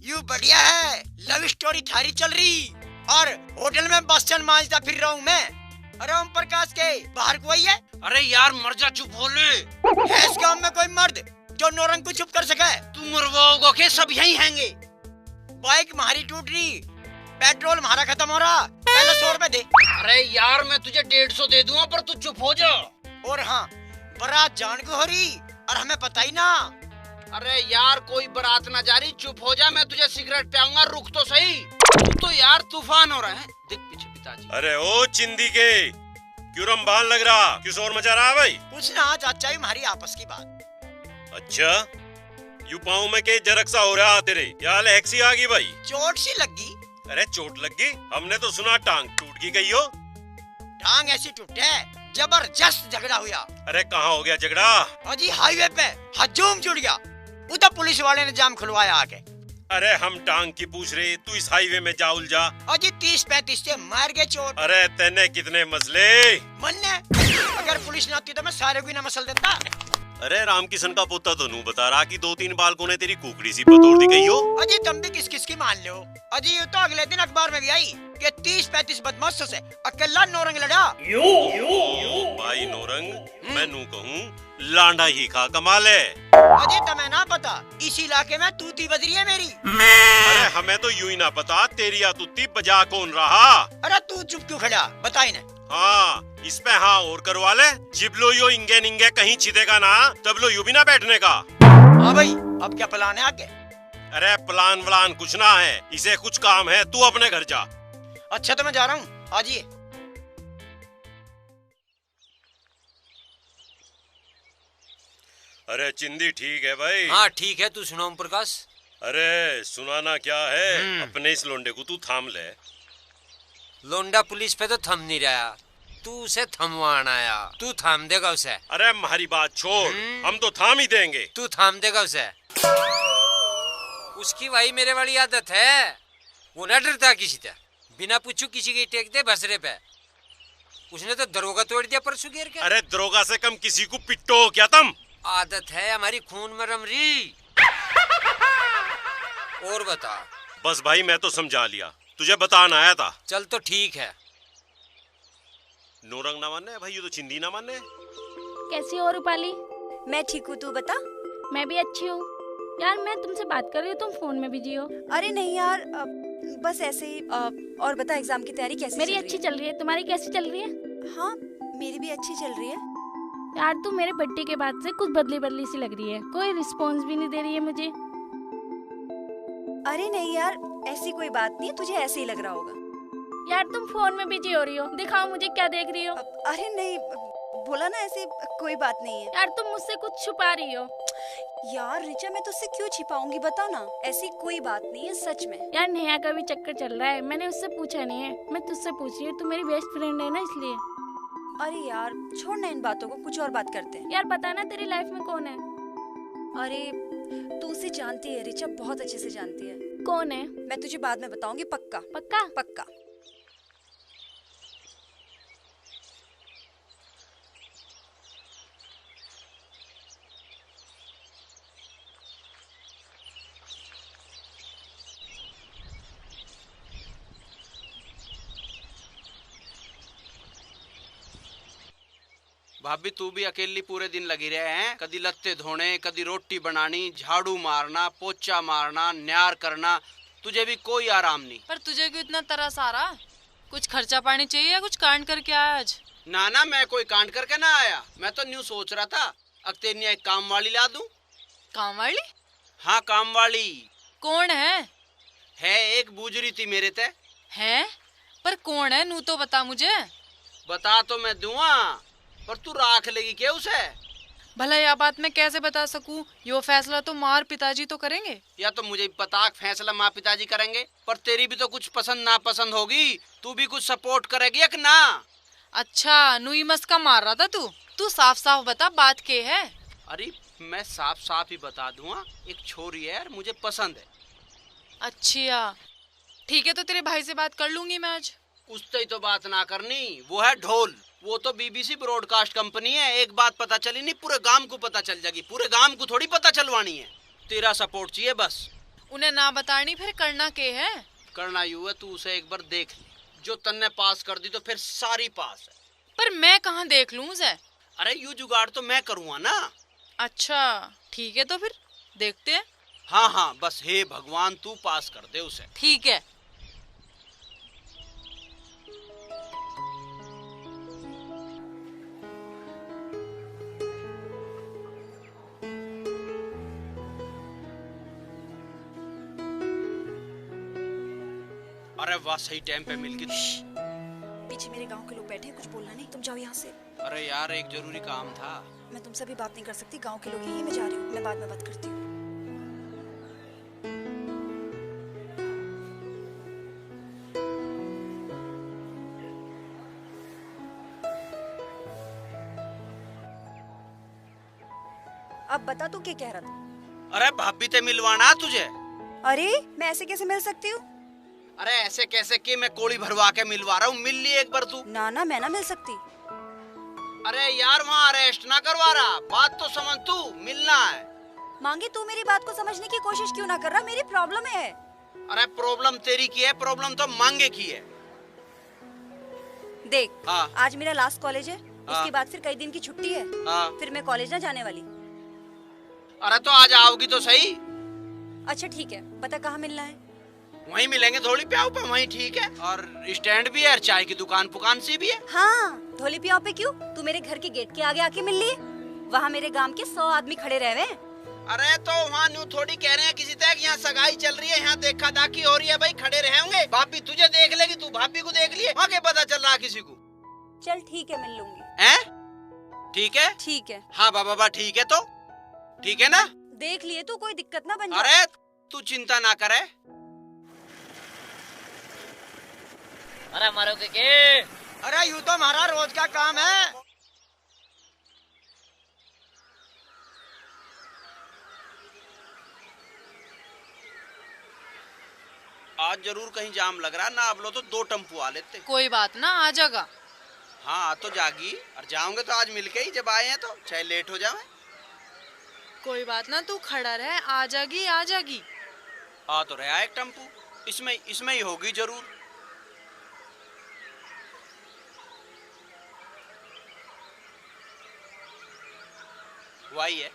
You बढ़िया है, love story थारी चल रही और होटल में बसन मांझता फिर रहा हूँ मैं। अरे ओम प्रकाश के बाहर कोई है? अरे यार मर जा, चुप हो ले। है इस गाँव में कोई मर्द जो नौरंग को चुप कर सके? तू मरवाओगा के? सब यही हैंगे। बाइक हमारी टूट रही, पेट्रोल हमारा खत्म हो रहा, पहले 100 रुपए दे। अरे यार मैं तुझे 150 दे दूंगा, पर तू चुप हो जा। और हाँ, बारात जान को हो रही और हमें पता ही ना। अरे यार कोई बारात ना जा रही, चुप हो जा। मैं तुझे सिगरेट पिलाऊंगा, रुक तो सही। तू तो यार तूफान हो रहा है। देख पीछे पिताजी। अरे ओ चिंदी के, क्यों रंबान लग रहा, क्यों शोर मचा रहा है भाई? कुछ ना चाचा, हमारी आपस की बात। अच्छा, यू पाँव में के जरक सा हो रहा तेरे, क्या लेक्सी आ गई भाई? चोट सी लगी। अरे चोट लग गई? हमने तो सुना टांग टूट गई कही हो। टांग ऐसी टूटे, जबरदस्त झगड़ा हुआ। अरे कहाँ हो गया झगड़ा? अजी हाईवे पे हजूम जुड़ गया, उधर पुलिस वाले ने जाम खुलवाया आके। अरे हम टांग की पूछ रहे, तू इस हाईवे में जा उलझा। अजी 30-35 से मार गए चोर। अरे तेने कितने मसले? मन्ने, अगर पुलिस न आती तो मैं सारे को ही न मसल देता। अरे राम किशन का पोता तो नू बता रहा कि 2-3 बालकों ने तेरी कुकड़ी सी बतौर दी गई हो। अजी तुम भी किस किस की मान लो। अजी ये तो अगले दिन अखबार में भी आई कि 30-35 बदमाशों से अकेला नौरंग लड़ा। भाई नौरंग, मैं नू कहूँ लांडा ही खा कमाल है। अजी तुम्हें ना पता, इस इलाके में तूती बजरी है मेरी। अरे हमें तो यूं ही ना पता तेरी आतुत्ती बजा कौन रहा। अरे तू चुप क्यों खड़ा, बताई ना। हाँ, इस पे हाँ और करवा ले। जिबलो यो इंगे निंगे कहीं छिदेगा ना, तब लो यू भी ना बैठने का। हाँ भाई, अब क्या प्लान है आगे? अरे प्लान व्लान कुछ ना है, इसे कुछ काम है, तू अपने घर जा। अच्छा तो मैं जा रहा हूँ, आजिए। अरे चिंदी ठीक है भाई? हाँ ठीक है, तू सुना ओम प्रकाश? अरे सुनाना क्या है, अपने इस लोंडे को तू थाम ले। लोंडा पुलिस पे तो थम नहीं रहा, तू उसे थमवान आया। तू थाम देगा उसे? अरे हमारी बात छोड़, हम तो थाम ही देंगे। तू थाम देगा उसे? उसकी वही मेरे वाली आदत है, वो ना डरता किसी से, बिना पूछू किसी की टेक दे भसरे पे। उसने तो दरोगा तोड़ दिया परसों घेर के। अरे दरोगा से कम किसी को पिट्टो क्या तुम? आदत है हमारी खून में रमरी। और बता। बस भाई मैं तो समझा लिया, तुझे बताना आया था। चल तो ठीक है। नौरंग ना माने भाई, ये तो चिंदी ना माने। कैसी हो रूपाली? मैं ठीक हूँ, तू बता। मैं भी अच्छी हूँ। यार मैं तुमसे बात कर रही हूँ, तुम फोन में बिजी हो। अरे नहीं यार, बस ऐसे ही। और बता, एग्जाम की तैयारी कैसी मेरी चल अच्छी रही है? चल रही है, तुम्हारी कैसी चल रही है? हाँ मेरी भी अच्छी चल रही है। यार तू मेरे बर्थडे के बाद से कुछ बदली बदली सी लग रही है, कोई रिस्पॉन्स भी नहीं दे रही है मुझे। अरे नहीं यार, ऐसी कोई बात नहीं, तुझे ऐसे ही लग रहा होगा। यार तुम फोन में बिजी हो रही हो, दिखाओ मुझे क्या देख रही हो। अरे नहीं, बोला ना ऐसे कोई बात नहीं है। यार तुम मुझसे कुछ छुपा रही हो। यार रिचा, मैं तुझसे क्यों छिपाऊंगी, बता ना। ऐसी कोई बात नहीं है सच में। यार नेहा का भी चक्कर चल रहा है, मैंने उससे पूछा नहीं है, मैं तुझसे पूछ रही हूँ, तू मेरी बेस्ट फ्रेंड है ना इसलिए। अरे यार छोड़ ना इन बातों को, कुछ और बात करते हैं। यार बता ना तेरी लाइफ में कौन है? अरे तू उसे जानती है रिचा, बहुत अच्छे से जानती है। कौन है? मैं तुझे बाद में बताऊंगी, पक्का पक्का? पक्का। भाभी तू भी अकेली पूरे दिन लगी रहे हैं, कदी लत्ते धोने, कदी रोटी बनानी, झाड़ू मारना, पोछा मारना, न्यार करना, तुझे भी कोई आराम नहीं। पर तुझे क्यों इतना तरस आ रहा? कुछ खर्चा पानी चाहिए या कुछ कांड करके आया आज? ना ना, मैं कोई कांड करके ना आया, मैं तो न्यू सोच रहा था अक्तेनिया एक काम वाली ला दूं। काम वाली? हाँ काम वाली। कौन है? है एक बूझ रही थी मेरे ते। है? पर कौन है, नू तो बता मुझे। बता तो मैं दूंगा, पर तू राख लेगी क्या उसे? भला यह बात मैं कैसे बता सकूं? यो फैसला तो मार पिताजी तो करेंगे। या तो मुझे पता फैसला माँ पिताजी करेंगे, पर तेरी भी तो कुछ पसंद ना पसंद होगी, तू भी कुछ सपोर्ट करेगी या ना? अच्छा, नुई मस्का मार रहा था तू साफ साफ बता बात के है। अरे मैं साफ साफ ही बता दूंगा, एक छोरी है यार मुझे पसंद है। अच्छा ठीक है, तो तेरे भाई से बात कर लूंगी मैं आज। उससे ही तो बात ना करनी, वो है ढोल, वो तो बीबीसी ब्रॉडकास्ट कंपनी है। एक बात पता चली नहीं पूरे गांव को पता चल जाएगी, पूरे गांव को थोड़ी पता चलवानी है। तेरा सपोर्ट चाहिए बस। उन्हें ना बतानी फिर करना के है? करना यू है, तू उसे एक बार देख ले, जो तन्ने पास कर दी तो फिर सारी पास है। पर मैं कहाँ देख लूं उसे? अरे यू जुगाड़ तो मैं करूँगा ना। अच्छा ठीक है, तो फिर देखते हैं। हाँ हाँ, बस हे भगवान तू पास कर दे उसे। ठीक है। अरे वाह, सही टाइम पे मिल गई। पीछे मेरे गांव के लोग बैठे हैं, कुछ बोलना नहीं, तुम जाओ यहाँ से। अरे यार एक जरूरी काम था। मैं तुमसे भी बात नहीं कर सकती, गांव के लोग यही, मैं जा रही हूँ, मैं बाद में बात करती हूँ। अब बता तू क्या कह रहा था? अरे भाभी ते मिलवाना तुझे। अरे मैं ऐसे कैसे मिल सकती हूँ? अरे ऐसे कैसे कि मैं कोड़ी भरवा के मिलवा रहा हूँ, मिल लिए एक बार तू। ना ना, मैं ना मिल सकती। अरे यार वहाँ अरेस्ट ना करवा रहा, बात तो समझ तू, मिलना है। मांगे तू मेरी बात को समझने की कोशिश क्यों ना कर रहा? मेरी प्रॉब्लम है। अरे प्रॉब्लम तेरी की है, प्रॉब्लम तो मांगे की है। देख हाँ। आज मेरा लास्ट कॉलेज है, उसके बाद फिर कई दिन की छुट्टी है, हाँ। फिर मैं कॉलेज ना जाने वाली। अरे तो आज आओगी तो सही। अच्छा ठीक है, बता कहाँ मिलना है? वहीं मिलेंगे, थोड़ी प्याऊ पे, वहीं ठीक है। और स्टैंड भी है और चाय की दुकान पुकान सी भी है। हाँ, धोली पियाव पे क्यों? तू मेरे घर के गेट के आगे आके मिल लिए, वहाँ मेरे गांव के 100 आदमी खड़े रहे हैं। अरे तो वहाँ न्यू थोड़ी कह रहे हैं किसी तक, यहाँ सगाई चल रही है, यहाँ देखा दाखी हो रही है, भाई खड़े रहे होंगे। भाभी तुझे देख लेगी, तू भाभी को देख लिए, वहाँ क्या पता चल रहा किसी को। चल ठीक है, मिल लूंगी। हैं? ठीक है? ठीक है। हाँ बाबा ठीक है, तो ठीक है ना? देख लिए तू, कोई दिक्कत ना बन जाए। अरे तू चिंता ना करे। अरे मारोगे के? अरे यूं तो हमारा रोज का काम है। आज जरूर कहीं जाम लग रहा, ना अब लो तो 2 टेम्पू आ लेते। कोई बात ना, आ जाएगा। हाँ तो जागी, और जाओगे तो आज मिलके ही, जब आए हैं तो चाहे लेट हो जाए। कोई बात ना, तू खड़ा रहे, आ जाएगी आ जाएगी। आ तो रहा एक टेम्पू, इसमें ही होगी जरूर। वही है।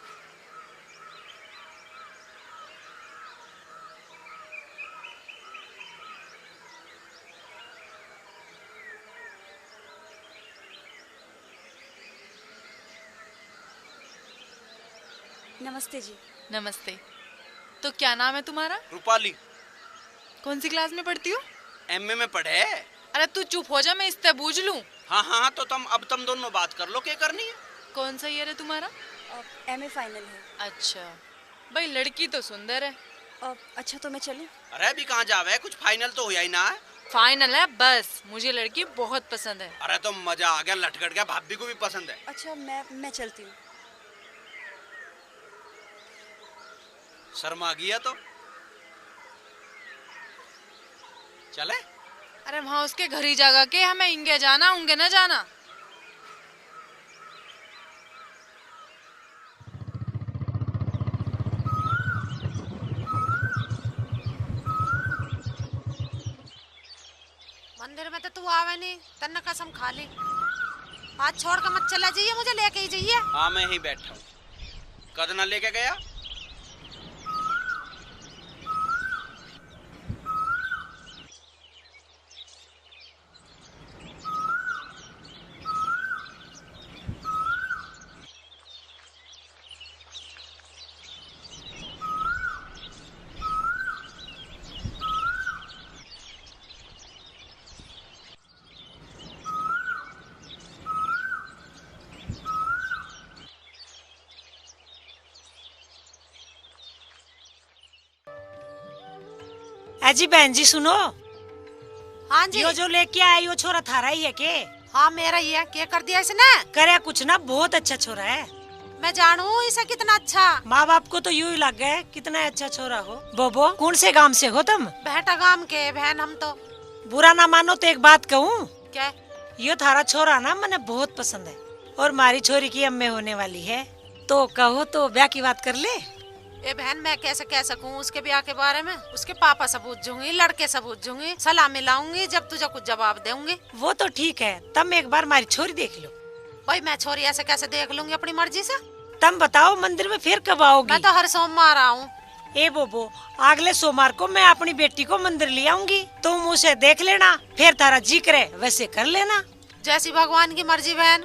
नमस्ते जी। नमस्ते। तो क्या नाम है तुम्हारा? रूपाली। कौन सी क्लास में पढ़ती हो? एमए में पढ़े। अरे तू चुप हो जा, मैं इससे बूझ लूं। हाँ तो तुम दोनों बात कर लो, क्या करनी है। कौन सा ईयर है तुम्हारा? MA फाइनल है। अच्छा भाई, लड़की तो सुंदर है। अच्छा तो मैं चलूं? अरे अभी कहाँ जावे, कुछ फाइनल तो हुआ ही ना है। फाइनल है बस, मुझे लड़की बहुत पसंद है। अरे तो मजा आ गया, लटकट गया, भाभी को भी पसंद है। अच्छा मैं चलती हूँ। शर्मा गया तो चले। अरे वहाँ उसके घर ही जागा के हमें इंगे जाना, उंगे न जाना। मंदिर में तो तू आवे नहीं, तन्ने कसम खा ली। आज छोड़ कर मत चला जाइए, मुझे लेके ही जाइए। हाँ मैं ही बैठा हूँ, कद ना लेके गया। अजी बहन जी सुनो। हाँ जी। यो जो लेके आई वो छोरा थारा ही है के? हाँ मेरा ही है। क्या कर दिया इसने? करे कुछ ना, बहुत अच्छा छोरा है। मैं जानू इसे कितना अच्छा। माँ बाप को तो यूं ही लग गए कितना अच्छा छोरा हो। बोबो कौन से गांव से हो तुम? बेटा गांव के बहन हम तो। बुरा ना मानो तो एक बात कहूँ। क्या? यो थारा छोरा ना मने बहुत पसंद है, और मारी छोरी की अम्मे होने वाली है, तो कहो तो ब्याह की बात कर ले। ए बहन, मैं कैसे कह सकूं उसके ब्याह के बारे में? उसके पापा से पूछूंगी, लड़के से पूछूंगी, सलाह मिलाऊंगी, जब तुझे कुछ जवाब दूंगी। वो तो ठीक है, तम एक बार हमारी छोरी देख लो। भाई मैं छोरी ऐसे कैसे देख लूंगी अपनी मर्जी से? तम बताओ मंदिर में फिर कब आओगी? मैं तो हर सोमवार आऊँ। ए बोबो, अगले सोमवार को मैं अपनी बेटी को मंदिर ले आऊंगी, तुम उसे देख लेना, फिर तारा जी करे वैसे कर लेना। जैसी भगवान की मर्जी बहन।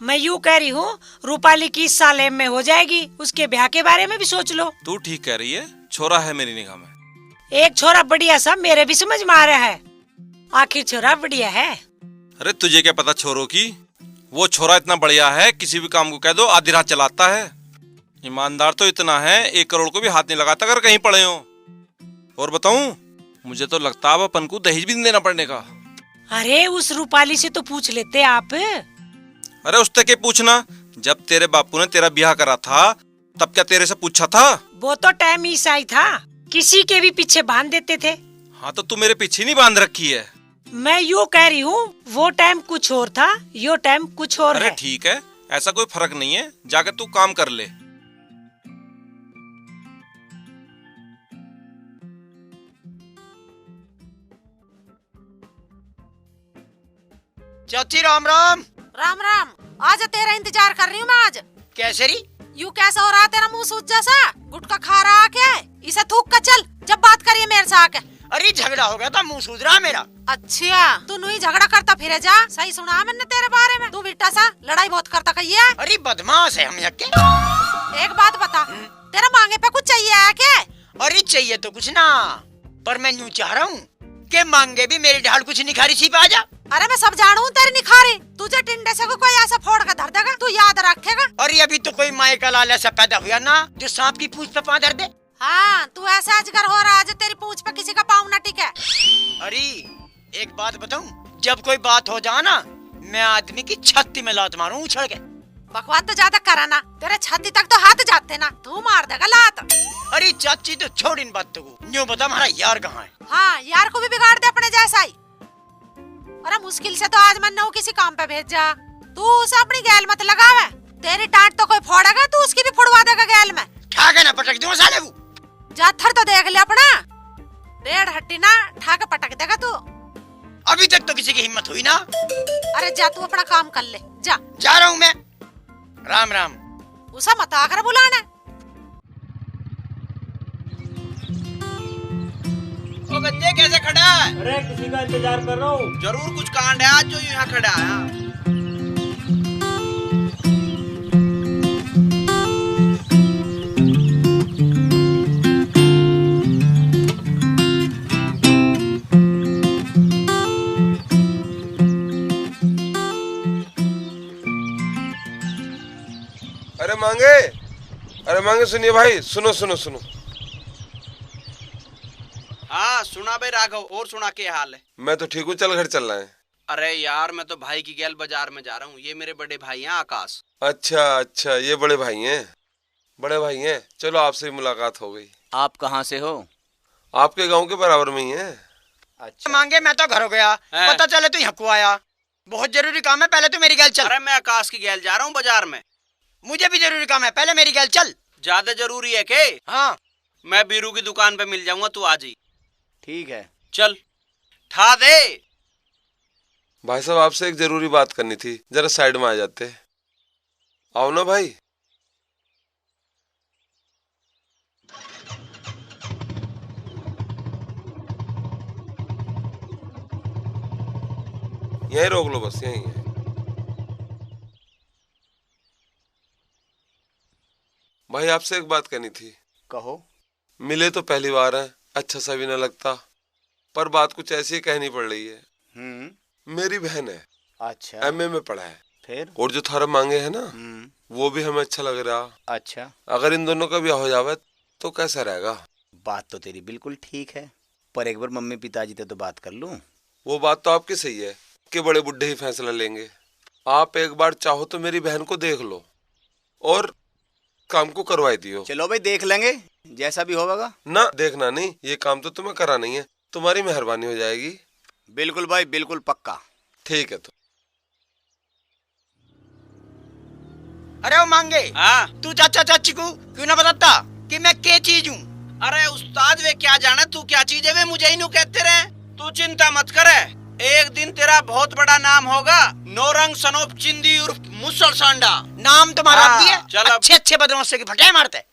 मैं यूँ कह रही हूँ, रूपाली की इस साल में हो जाएगी, उसके ब्याह के बारे में भी सोच लो। तू ठीक कह रही है, छोरा है मेरी निगाह में। एक छोरा बढ़िया सा मेरे भी समझ में आ रहा है, आखिर छोरा बढ़िया है। अरे तुझे क्या पता छोरों की? वो छोरा इतना बढ़िया है, किसी भी काम को कह दो आधी रात चलाता है। ईमानदार तो इतना है, 1 करोड़ को भी हाथ नहीं लगाता अगर कहीं पड़े हो। और बताऊं, मुझे तो लगता है अब अपन को दहेज भी नहीं देना पड़ने का। अरे उस रूपाली से तो पूछ लेते आप। अरे उससे क्या पूछना, जब तेरे बापू ने तेरा ब्याह करा था तब क्या तेरे से पूछा था? वो तो टाइम ही सही था, किसी के भी पीछे बांध देते थे। हाँ तो तू मेरे पीछे नहीं बांध रखी है। मैं यूँ कह रही हूँ, वो टाइम कुछ और था, यो टाइम कुछ और अरे है। ठीक है, ऐसा कोई फर्क नहीं है, जाकर तू काम कर ले। चाची राम राम। राम राम। आज तेरा इंतजार कर रही हूँ मैं आज। कैसे री? यू कैसा हो रहा तेरा मुंह सूज जैसा? गुटखा खा रहा क्या है? इसे थूक कर चल, जब बात करिए मेरे से आके। अरे झगड़ा हो गया था, मुंह सूज रहा मेरा। अच्छा, तू नहीं झगड़ा करता फिरे जा। सही सुना मैंने तेरे बारे में, तू बेटा सा लड़ाई बहुत करता कहिए। अरे बदमाश है हम यक्के। एक बात बता, तेरा मांगे पे कुछ चाहिए है क्या? अरे चाहिए तो कुछ ना, पर मैं यूँ चाह रहा हूँ कि मांगे भी मेरी ढाल कुछ निखारी सी आ जा। अरे मैं सब जानू तेरी निखारी, तुझे टिंडे से कोई ऐसा फोड़ कर धर देगा, तू याद रखेगा। अरे अभी तो कोई माए का लाल ऐसा पैदा हुआ ना जो सांप की पूंछ पे पाँव धर दे। हाँ, तू ऐसा अजगर हो रहा है तेरी पूंछ पे किसी का पाँव न टिके। अरे एक बात बताऊं, जब कोई बात हो जाए ना, मैं आदमी की छाती में लात मारूं उछल के। बकवास तो ज्यादा करा ना, तेरे छाती तक तो हाथ जाते ना, तू मार देगा लात। अरे चाची तो छोड़ इन बातों को, यूँ बता हमारा यार कहाँ है? हाँ, यार को भी बिगाड़ दे अपने जैसा ही। अरे मुश्किल से तो आज मन न किसी काम पे भेज जा, तू उसे अपनी गैल मत लगावे। तेरी टांट तो कोई फोड़ेगा, तू उसकी भी फोड़वा देगा गैल में। ठाके ना पटक दूं साले वो। जाथर तो देख ले अपना, रेड हट्टी ना ठाके पटक देगा तू। अभी तक तो किसी की हिम्मत हुई ना। अरे जा तू अपना काम कर ले, जा। जा रहा हूँ मैं। राम राम। उसे मत आकर बुलाना। ओ गंजे कैसे खड़ा है? अरे किसी का इंतजार कर रहा हूँ। जरूर कुछ कांड है आज जो यहाँ खड़ा है। अरे मांगे सुनिए भाई, सुनो सुनो सुनो। हाँ सुना भाई राघव, और सुना क्या हाल है? मैं तो ठीक हूँ, चल घर चलना है। अरे यार मैं तो भाई की गैल बाजार में जा रहा हूँ, ये मेरे बड़े भाई हैं आकाश। अच्छा अच्छा, ये बड़े भाई हैं, बड़े भाई हैं। चलो आपसे मुलाकात हो गई। आप कहाँ से हो? आपके गांव के बराबर में ही है। अच्छा मांगे, मैं तो घर हो गया, पता चले तू यहाँ को आया। बहुत जरूरी काम है, पहले तू मेरी गैल चल। अरे मैं आकाश की गैल जा रहा हूँ बाजार में। मुझे भी जरूरी काम है, पहले मेरी गैल चल। ज्यादा जरूरी है के? हाँ। मैं बीरू की दुकान पे मिल जाऊंगा, तू आ जी। ठीक है चल। ठा दे। भाई साहब आपसे एक जरूरी बात करनी थी, जरा साइड में आ जाते। आओ ना भाई। यहीं रोक लो, बस यहीं है। भाई आपसे एक बात करनी थी। कहो। मिले तो पहली बार है, अच्छा सा भी न लगता, पर बात कुछ ऐसी कहनी पड़ रही है। मेरी बहन है। अच्छा। एमए में पढ़ा है। फिर? और जो थारा मांगे है ना, वो भी हमें अच्छा लग रहा। अच्छा। अगर इन दोनों का ब्याह हो जावे तो कैसा रहेगा? बात तो तेरी बिल्कुल ठीक है, पर एक बार मम्मी पिताजी से तो बात कर लूं। वो बात तो आपकी सही है कि बड़े बुढ़े ही फैसला लेंगे। आप एक बार चाहो तो मेरी बहन को देख लो और काम को करवाई दियो। चलो भाई देख लेंगे, जैसा भी होगा। ना देखना नहीं, ये काम तो तुम्हें करा नहीं है, तुम्हारी मेहरबानी हो जाएगी। बिल्कुल भाई, बिल्कुल पक्का। ठीक है तो। अरे वो मांगे, तू चाचा चाची को क्यों ना बताता कि मैं क्या चीज हूँ? अरे उस्ताद वे क्या जाने तू क्या चीज है, वे मुझे ही नु कहते रहे। तू चिंता मत करे, एक दिन तेरा बहुत बड़ा नाम होगा। नौरंग सनोप चिंदी उर्फ मुसल सांडा। नाम तुम्हारा भी है? चल अब। अच्छे अच्छे बदमाशों की फटाए मारते।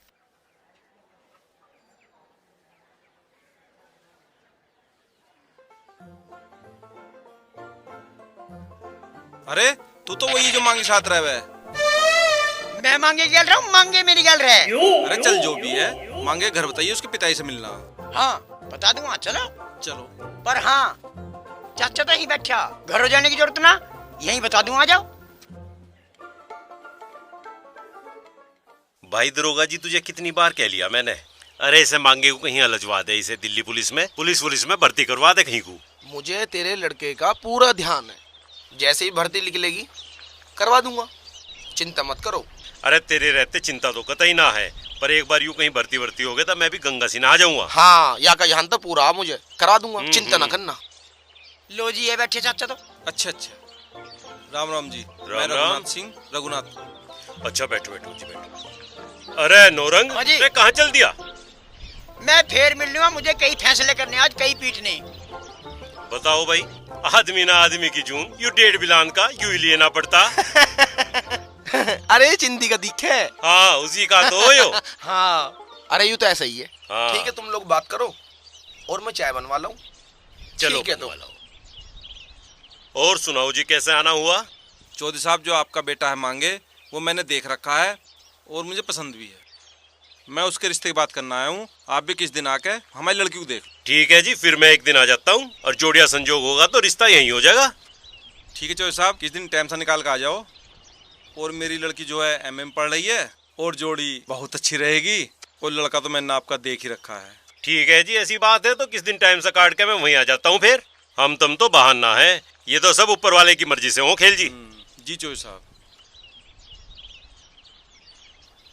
अरे तू तो वही जो मांगे साथ रहे है। मैं मांगे गल रहा हूँ, मांगे मेरी गल रहे। अरे चल जो भी है, मांगे घर बताइए, उसके पिताजी से मिलना। हाँ बता दूंगा, चलो चलो। पर हाँ चाचा तो यहीं बैठा, घर हो जाने की जरूरत ना, यहीं बता दूंगा, आ जाओ। भाई दरोगा जी, तुझे कितनी बार कह लिया मैंने, अरे इसे मांगे को कहीं अलझवा दे, इसे दिल्ली पुलिस में भर्ती करवा दे कहीं को। मुझे तेरे लड़के का पूरा ध्यान है, जैसे ही भर्ती निकलेगी करवा दूंगा, चिंता मत करो। अरे तेरे रहते चिंता तो कतई ना है, पर एक बार यूं कहीं भर्ती हो गया तो मैं भी गंगा से नहा जाऊंगा। हाँ या का यहाँ तो पूरा मुझे करा दूंगा, चिंता ना करना। लो जी ये बैठे चाचा तो। अच्छा अच्छा, राम राम जी। मैं राम रघुनाथ सिंह, रघुनाथ। अच्छा बैठो बैठो जी बैठो। अरे नौरंग, अरे कहाँ चल दिया? मैं फिर मिल लूंगा, मुझे कई फैसले करने आज, कई पीटने। बताओ भाई, आदमी ना आदमी की जून, यू डेढ़ बिलान का यू ही लेना पड़ता। अरे चिंदी का दिखे। हाँ उसी का तो हो। हाँ अरे यू तो ऐसा ही है। हाँ। ठीक है तुम लोग बात करो और मैं चाय बनवा लाऊं। चलो ठीक है तो। और सुनाओ जी, कैसे आना हुआ? चौधरी साहब, जो आपका बेटा है मांगे, वो मैंने देख रखा है और मुझे पसंद भी है। मैं उसके रिश्ते की बात करना आया हूँ, आप भी किस दिन आके हमारी लड़की को देख। ठीक है जी, फिर मैं एक दिन आ जाता हूँ और जोड़िया संजोग होगा तो रिश्ता यही हो जाएगा। ठीक है चौधरी साहब, किस दिन टाइम से निकाल कर आ जाओ। और मेरी लड़की जो है एमए में पढ़ रही है और जोड़ी बहुत अच्छी रहेगी, और लड़का तो मैंने आपका देख ही रखा है। ठीक है जी, ऐसी बात है तो किस दिन टाइम से काट के मैं वहीं आ जाता हूँ। फिर हम तुम तो बहाना है, ये तो सब ऊपर वाले की मर्जी से हो खेल जी। जी चौधरी साहब।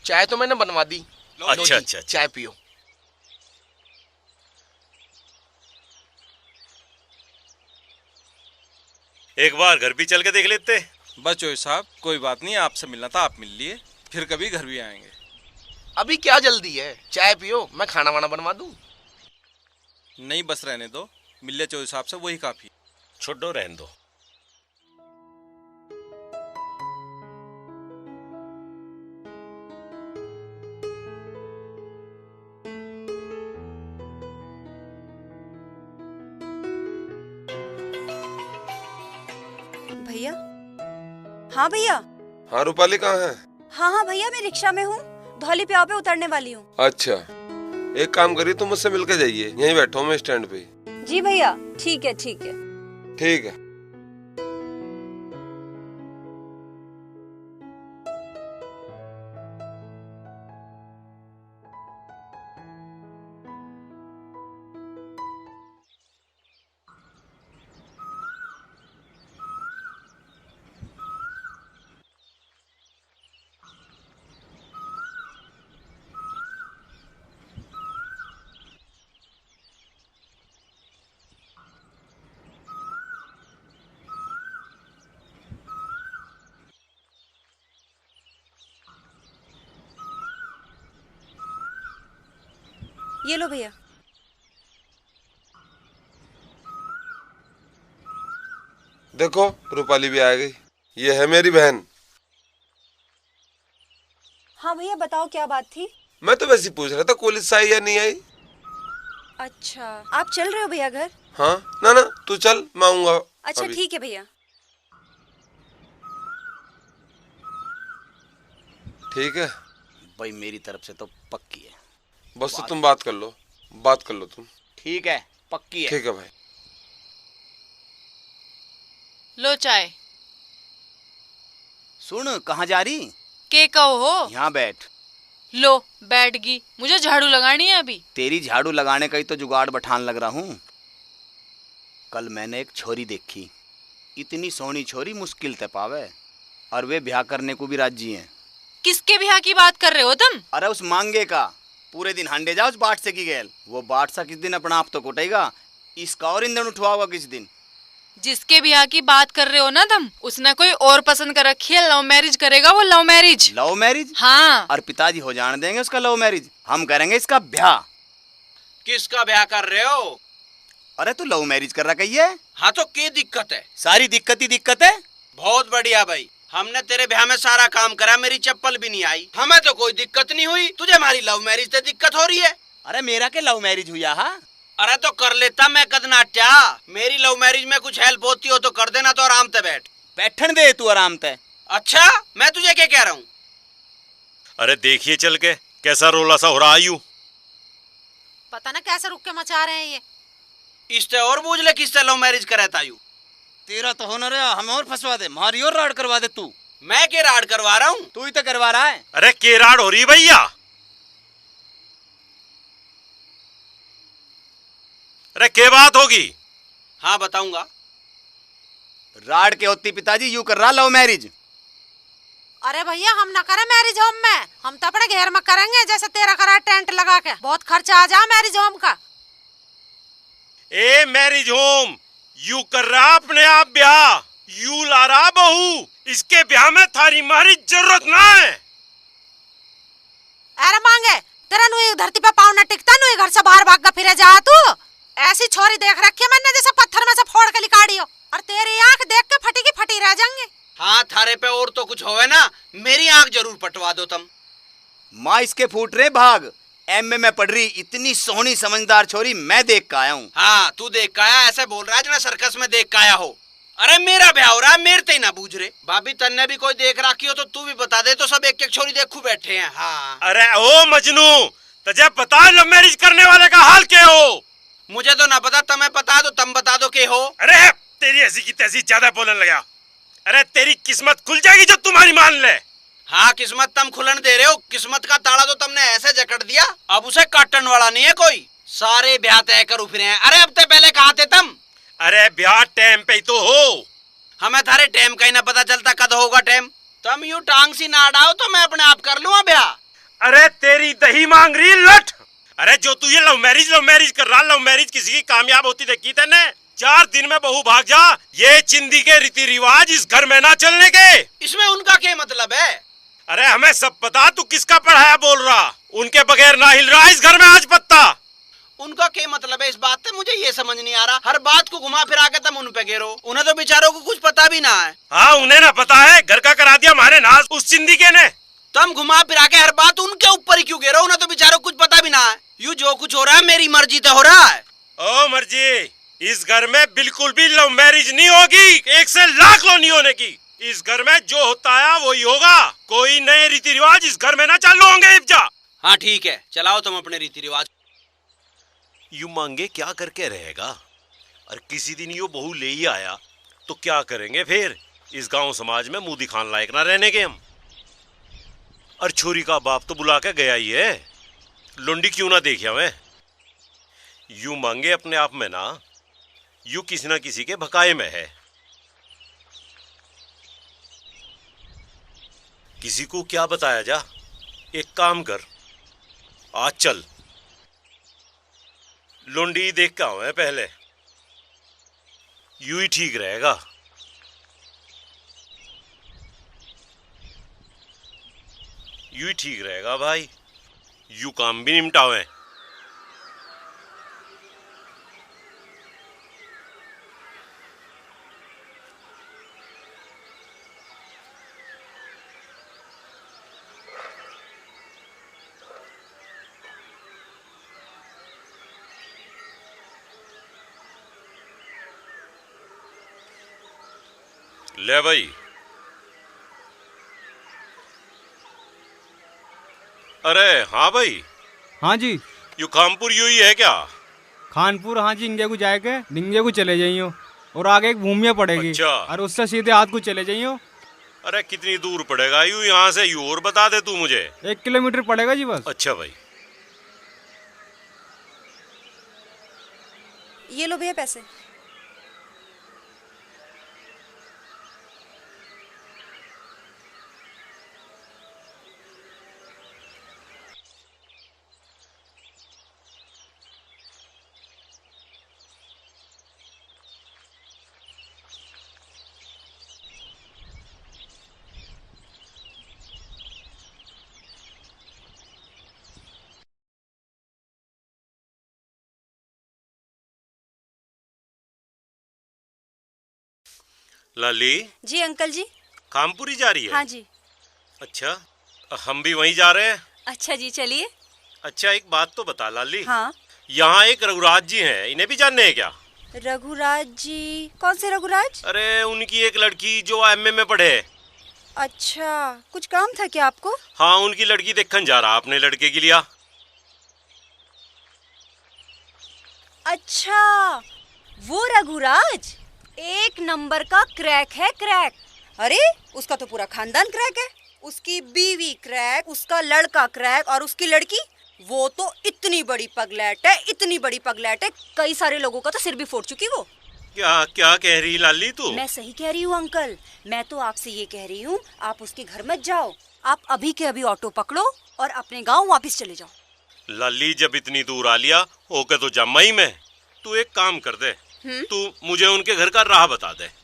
चाय तो मैंने बनवा दी। अच्छा अच्छा, चाय पियो। एक बार घर भी चल के देख लेते। बस चौधरी साहब, कोई बात नहीं, आपसे मिलना था, आप मिल लिए, फिर कभी घर भी आएंगे। अभी क्या जल्दी है, चाय पियो, मैं खाना वाना बनवा दूं। नहीं बस रहने दो, मिल ले चौधरी साहब से, वही काफी। छोड़ो रहने दो। भैया। हाँ भैया। हाँ रूपाली कहाँ है? हाँ हाँ भैया, मैं रिक्शा में हूँ, धौली प्याव पे उतरने वाली हूँ। अच्छा, एक काम करिए, तुम मुझसे मिलकर जाइए, यहीं बैठो मैं स्टैंड पे। जी भैया, ठीक है ठीक है। ठीक है। ये लो भैया। देखो रूपाली भी आ गई, ये है मेरी बहन। हाँ भैया बताओ क्या बात थी? मैं तो वैसे ही पूछ रहा था कॉलेज से आई या नहीं आई। अच्छा, आप चल रहे हो भैया घर? हाँ ना ना, तू चल, मैं आऊंगा। अच्छा ठीक है भैया। ठीक है भाई, मेरी तरफ से तो पक्की है। बस तो तुम बात कर लो, बात कर लो तुम। ठीक है, पक्की है। ठीक है भाई। लो चाय। सुन, कहाँ जा रही? के कहो हो? यहाँ बैठ। लो बैठ गई, मुझे झाड़ू लगानी है अभी। तेरी झाड़ू लगाने का ही तो जुगाड़ बैठान लग रहा हूँ। कल मैंने एक छोरी देखी, इतनी सोहनी छोरी मुश्किल ते पावे, और वे ब्याह करने को भी राजी हैं। किसके ब्याह की बात कर रहे हो तुम? अरे उस मांगे का, पूरे दिन हांडे जाओ उस बाट से की गैल, वो बाट सा किस दिन अपना आप तो कुटेगा, इसका और ईंधन उठवाओगा किस दिन। जिसके ब्याह की बात कर रहे हो ना तुम, उसने कोई और पसंद कर रखी है, लव मैरिज करेगा वो, लव मैरिज। Love marriage? हाँ। और पिताजी हो जाने देंगे उसका लव मैरिज, हम करेंगे इसका ब्याह। किसका ब्याह कर रहे हो? अरे तू लव मैरिज कर रहा है? हाँ तो क्या दिक्कत है? सारी दिक्कत ही दिक्कत है। बहुत बढ़िया भाई, हमने तेरे ब्याह में सारा काम करा, मेरी चप्पल भी नहीं आई, हमें तो कोई दिक्कत नहीं हुई, तुझे हमारी लव मैरिज से दिक्कत हो रही है। अरे मेरा के लव मैरिज हुई? हाँ अरे तो कर लेता मैं कदनाट्या, मेरी लव मैरिज में कुछ हेल्प होती हो तो कर देना, तो आराम से बैठन दे तू आराम से। अच्छा मैं तुझे क्या कह रहा हूँ? अरे देखिए चल के कैसा रोला सा हो रहा आयु। पता ना कैसे रुक के मचा रहे हैं ये। इससे और पूछ ले किससे लव मैरिज करे तायू। तेरा तो होना रहा, हमें और फंसवा दे, हमारी और राड करवा दे तू। मैं के राड करवा रहा हूँ? तू ही तो करवा रहा है। अरे के राड हो रही भैया? अरे के बात होगी? हाँ बताऊंगा। राड के होती पिताजी यूं कर रहा लव मैरिज। अरे भैया हम ना करें मैरिज होम में, हम तो अपने घर में करेंगे, जैसे तेरा करा टेंट लगा के। बहुत खर्चा आ जा मैरिज होम का। ए मैरिज होम यू कर रहा अपने आप ब्याह, यू ला रहा बहू, इसके ब्याह में थारी मारी जरूरत ना है। अरे मांगे तेरा नुई धरती पे पाँव न टिकता, नुई घर से बाहर भाग कर फिरे जा। तू ऐसी छोरी देख रखी है मैंने जैसे पत्थर में से फोड़ के निकाली हो, और तेरी आंख देख के फटी की फटी रह जाएंगे। हाँ थारे पे और तो कुछ होवे ना, मेरी आंख जरूर पटवा दो तुम। माँ इसके फूट रहे भाग, एमए में पढ़ रही इतनी सोहनी समझदार छोरी मैं देख के आया हूँ। हाँ तू देख के आया, ऐसे बोल रहा है जना सर्कस में देख के आया हो। अरे मेरा ब्याह हो रहा है, मेरे ते ना बूझ रहे। भाभी तन्ने भी कोई देख रखी हो तो तू भी बता दे, तो सब एक एक छोरी देखू बैठे हैं। हाँ अरे ओ मजनू, तुझे पता लव मैरिज करने वाले का हाल क्या हो? मुझे तो ना पता, तुम्हें पता दो, तुम बता दो के हो। अरे तेरी ऐसी की तैसी ज्यादा बोलने लगा। अरे तेरी किस्मत खुल जाएगी जब तुम्हारी मान ले। हाँ किस्मत तुम खुलन दे रहे हो, किस्मत का ताला तो तुमने ऐसे जकड़ दिया, अब उसे काटने वाला नहीं है कोई। सारे ब्याह तय कर उफरे हैं। अरे अब तक पहले कहाँ थे तुम? अरे ब्याह टाइम पे ही तो हो। हमें थारे टाइम का ही ना पता चलता कद होगा टाइम। तुम यूं टांग सी ना अड़ाओ तो मैं अपने आप कर लूंगा ब्याह। अरे तेरी दही मांग रही लट। अरे जो तू ये लव मैरिज कर रहा, लव मैरिज किसी की कामयाब होती देखी तेने? 4 दिन में बहू भाग जा, ये चिंदी के रीति रिवाज इस घर में ना चलने के। इसमें उनका क्या मतलब है? अरे हमें सब पता, तू किसका पढ़ाया बोल रहा, उनके बगैर ना हिल रहा इस घर में आज पत्ता। उनका क्या मतलब है इस बात से, मुझे ये समझ नहीं आ रहा। हर बात को घुमा फिरा के तुम उन पे घेरो, उन्हें तो बेचारों को कुछ पता भी ना है। हाँ उन्हें ना पता है, घर का करा दिया हमारे नाज उस चिंदी के ने। तुम घुमा फिरा के हर बात उनके ऊपर ही क्यों घेरो? उन्हें तो बेचारों को कुछ पता भी ना है। यू जो कुछ हो रहा है मेरी मर्जी तो हो रहा है। ओ मर्जी, इस घर में बिल्कुल भी लव मैरिज नहीं होगी, 1 से लाख लो नहीं होने की। इस घर में जो होता है वही होगा, कोई नए रीति रिवाज इस घर में ना चालू होंगे। इब्जा हाँ ठीक है, चलाओ तुम अपने रीति रिवाज। यू मांगे क्या करके रहेगा, और किसी दिन यो बहू ले ही आया तो क्या करेंगे फिर? इस गांव समाज में मुंह दिखाने लायक ना रहने के हम। और छोरी का बाप तो बुला के गया ही है, लुंडी क्यों ना देखिया मैं। यू मांगे अपने आप में ना, यू किसी ना किसी के भकाए में है। किसी को क्या बताया जा, एक काम कर, आज चल लुंडी देख के आवे पहले, यू ही ठीक रहेगा। यू ही ठीक रहेगा भाई, यू काम भी निपटावे। ले भाई। अरे हाँ भाई। हाँ जी। यू खानपुर यू ही है क्या? खानपुर हाँ जी, इंगे को जाएगा, निंगे को चले जाइयो और आगे एक भूमिया पड़ेगी। अच्छा। और उससे सीधे हाथ को चले जाइयो। अरे कितनी दूर पड़ेगा यू यहाँ से, यू और बता दे तू मुझे। 1 किलोमीटर पड़ेगा जी बस। अच्छा भाई। ये लो भैया पैसे। लाली जी अंकल जी। खामपुरी जा रही है? हाँ जी। अच्छा, हम भी वहीं जा रहे हैं। अच्छा जी, चलिए। अच्छा, एक बात तो बता लाली। हाँ। यहाँ एक रघुराज जी हैं, इन्हें भी जानने हैं क्या? रघुराज जी? कौन से रघुराज? अरे उनकी एक लड़की जो एमए में पढ़े। अच्छा, कुछ काम था क्या आपको? हाँ, उनकी लड़की देखने जा रहा, अपने लड़के के लिया। अच्छा, वो रघुराज एक नंबर का क्रैक है, क्रैक। अरे उसका तो पूरा खानदान क्रैक है। उसकी बीवी क्रैक, उसका लड़का क्रैक और उसकी लड़की वो तो इतनी बड़ी पगलैट है, इतनी बड़ी पगलैट है, कई सारे लोगों का तो सिर भी फोड़ चुकी वो। क्या क्या कह रही लाली तू? मैं सही कह रही हूँ अंकल। मैं तो आपसे ये कह रही हूँ, आप उसके घर मत जाओ। आप अभी के अभी ऑटो पकड़ो और अपने गांव वापस चले जाओ। लाली जब इतनी दूर आ लिया होके तो जम्मा ही में। तू एक काम कर दे, तू मुझे उनके घर का राह बता दे।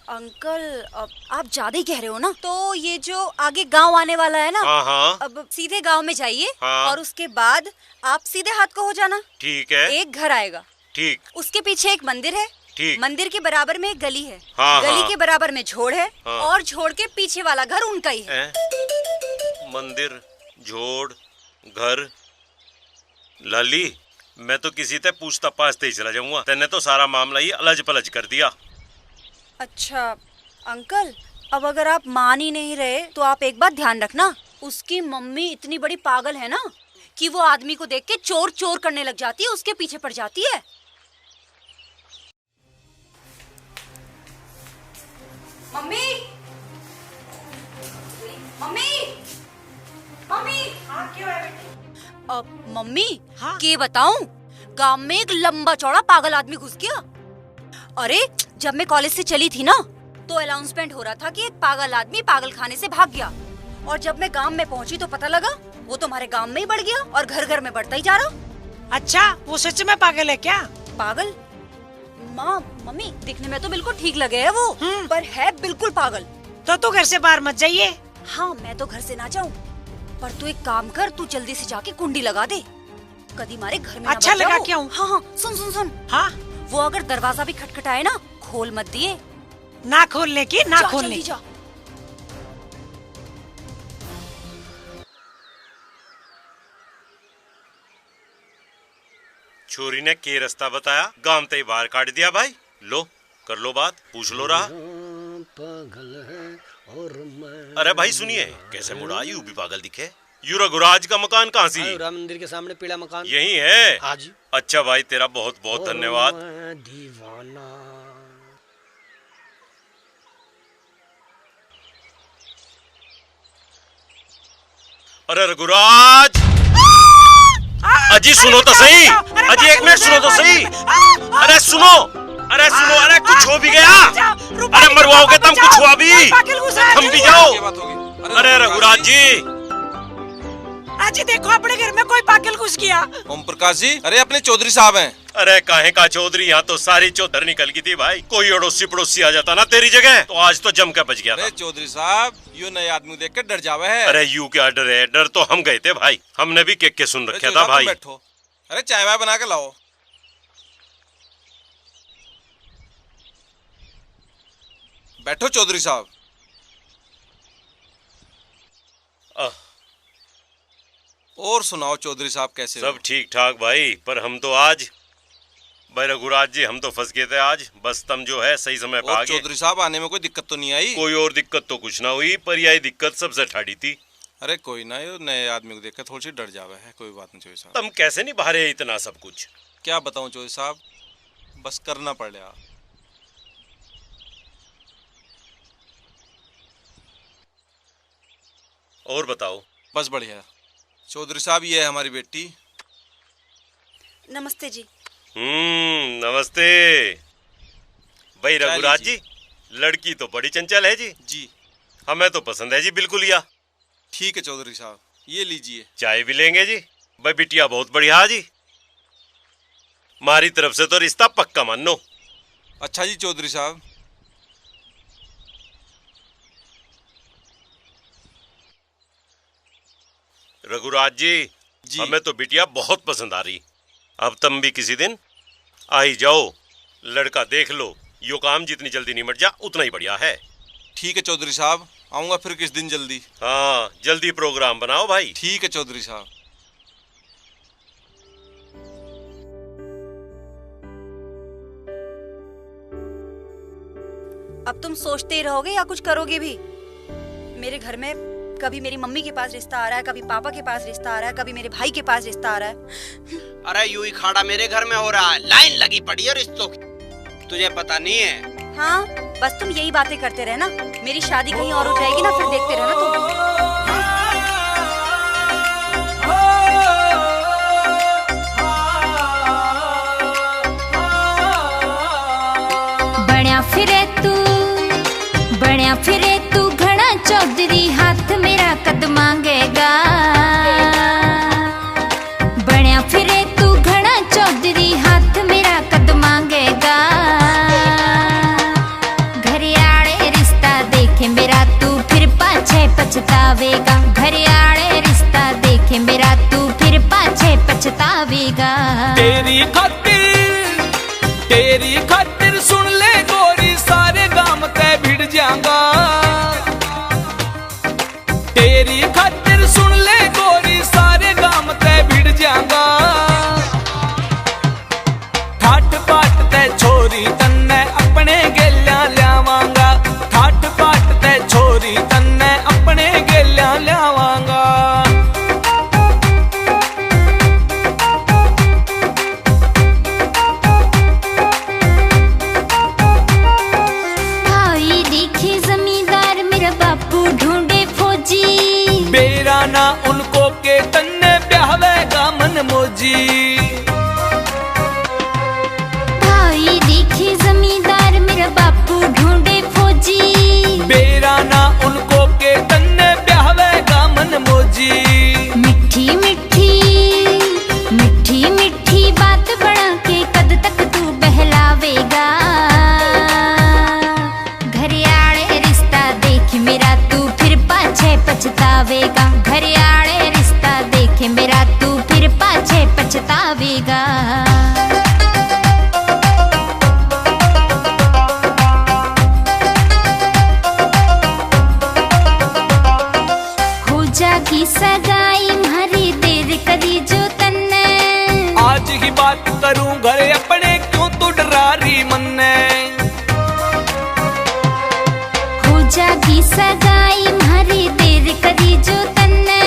अंकल अब आप ज्यादा ही कह रहे हो ना। तो ये जो आगे गांव आने वाला है ना, हाँ हाँ। अब सीधे गांव में जाइए। हाँ। और उसके बाद आप सीधे हाथ को हो जाना। ठीक है। एक घर आएगा। ठीक। उसके पीछे एक मंदिर है। ठीक। मंदिर के बराबर में एक गली है। हाँ, गली हाँ। के बराबर में झोड़ है। हाँ। और झोड़ के पीछे वाला घर उनका ही है। मंदिर, झोड़, घर। लाली मैं तो किसी से पूछता पाछते ही चला जाऊंगा। तेने तो सारा मामला ही अलझ पलझ कर दिया। अच्छा अंकल, अब अगर आप मान ही नहीं रहे तो आप एक बात ध्यान रखना, उसकी मम्मी इतनी बड़ी पागल है ना कि वो आदमी को देख के चोर चोर करने लग जाती है, उसके पीछे पड़ जाती है। Mummy, mummy, mummy. हाँ क्यों है बेटी? अब मम्मी, हाँ? के बताऊं, गांव में एक लंबा चौड़ा पागल आदमी घुस गया। अरे जब मैं कॉलेज से चली थी ना तो अनाउंसमेंट हो रहा था कि एक पागल आदमी पागल खाने से भाग गया। और जब मैं गांव में पहुंची तो पता लगा वो तो हमारे गांव में ही बढ़ गया और घर घर में बढ़ता ही जा रहा। अच्छा, वो सच में पागल है क्या? पागल? माँ मम्मी, दिखने में तो बिल्कुल ठीक लगे है वो, पर है बिल्कुल पागल। तो तू घर से बाहर मत जाइए। हाँ, मैं तो घर से ना जाऊँ, पर तू एक काम कर, तू जल्दी से जाके कुंडी लगा दे, कभी हमारे घर में अच्छा लगा क्या हूँ? हाँ हाँ, सुन सुन सुन। हाँ? वो अगर दरवाजा भी खटखटाए ना, खोल मत दिए। ना खोलने की, ना खोलने की। छोरी ने के रास्ता बताया, गांव ते बाहर काट दिया। भाई लो, कर लो बात, पूछ लो रहा। अरे भाई सुनिए, कैसे मुड़ा यूं भी पागल दिखे। यू रघुराज का मकान कहाँ सी? मंदिर के सामने पीला मकान यही है? हाँ जी। अच्छा भाई, तेरा बहुत बहुत धन्यवाद। दीवाना। अरे रघुराज, अजी सुनो तो सही, अजी एक मिनट सुनो तो सही। अरे सुनो, अरे सुनो, अरे कुछ हो भी गया? अरे मरवाओगे तुम, कुछ हुआ भी? हम भी जाओ। अरे रघुराज जी, अजी देखो अपने घर में कोई पागल घुस गया। ओम प्रकाश जी, अरे अपने चौधरी साहब हैं। अरे काहे का चौधरी, यहाँ तो सारी चौधर निकल गई थी भाई। कोई अड़ोसी पड़ोसी आ जाता ना तेरी जगह तो आज तो जम के बच गया था। अरे चौधरी साहब, यू नए आदमी देख के डर जावे है। अरे यू क्या डर है, डर तो हम गए थे भाई, हमने भी केक के सुन रखा था भाई। बैठो, अरे चाय वाय बना के लाओ। बैठो चौधरी साहब। और सुनाओ चौधरी साहब, कैसे सब ठीक ठाक भाई, पर हम तो आज भाई रघुराज जी, हम तो फंस गए थे आज। बस तुम जो है सही समय पे आ गए। चौधरी साहब, आने में कोई दिक्कत तो नहीं आई? कोई और दिक्कत तो कुछ ना हुई, पर यही दिक्कत सबसे ठाड़ी थी। अरे कोई ना, ये नए आदमी को देख कर थोड़ी सी डर जावे है, कोई बात नहीं चौधरी साहब। तुम कैसे नहीं बाहर इतना सब कुछ? क्या बताऊं चौधरी साहब, बस करना पड़ेगा। और बताओ। बस बढ़िया चौधरी साहब, ये है हमारी बेटी। नमस्ते जी। नमस्ते भाई रघुराज जी। लड़की तो बड़ी चंचल है जी। जी हमें तो पसंद है जी, बिल्कुल या। ठीक है चौधरी साहब, ये लीजिए। चाय भी लेंगे जी। भाई बिटिया बहुत बढ़िया जी, हमारी तरफ से तो रिश्ता पक्का मानो। अच्छा जी चौधरी साहब। रघुराज जी, हमें तो बिटिया बहुत पसंद आ रही। अब तुम भी किसी दिन आ ही जाओ, लड़का देख लो, यो काम जितनी जल्दी निमट जा उतना ही बढ़िया है। ठीक है चौधरी साहब, आऊंगा फिर किस दिन जल्दी। हाँ, जल्दी प्रोग्राम बनाओ भाई। ठीक है चौधरी साहब। अब तुम सोचते ही रहोगे या कुछ करोगे भी? मेरे घर में कभी मेरी मम्मी के पास रिश्ता आ रहा है, कभी पापा के पास रिश्ता आ रहा है, कभी मेरे भाई के पास रिश्ता आ रहा है। अरे यूं ही खाड़ा मेरे घर में हो रहा है, लाइन लगी पड़ी है रिश्तों की, तुझे पता नहीं है? हाँ, बस तुम यही बातें करते रहना, मेरी शादी कहीं और हो जाएगी ना, फिर देखते रहना तुम। बण्या फिरे तू घना चौधरी, हाथ मेरा कद मांगेगा। बण्या फिरे तू घना चौधरी, हाथ मेरा कद मांगेगा। घरियाड़े रिश्ता देखे मेरा तू फिर पाछे पछतावेगा। घरियाड़े रिश्ता देखे मेरा तू फिर पाछे पछतावेगा। तेरी खातिर सुन ले गोरी, सारे गांव ते भिड़ जाऊंगा। तेरी खातिर सुन ले गोरी, सारे गांव ते भिड़ जाऊंगा। ठाठ पाठ ते छोरी तन्ने अपने गेल्या ल्यावांगा। ठाठ पाठ ते छोरी तन्ने अपने गेल्या ल्यावांगा। ना उनको के तन्ने ब्याहवेगा मन मोजी। भाई देखी जमींदार मेरा बापू ढूंढे फौजी। बेरा ना उनको के तन्ने ब्याहवेगा मन मोजी। मिठी मिठी मिठी मिठी बात बना के कद तक तू बहलावेगा। घरियाड़े रिश्ता देख मेरा तू फिर पाछे पछतावेगा। घरियाड़े रिश्ता देखे मेरा तू फिर पाछे पछतावेगा। हो जागी सगाई हमारी देर करी जो तन्ने। आज ही बात करूं घर अपने, क्यों तू डरा रही मन्ने। हो जागी सगाई हमारी देर करी जो तन्ने।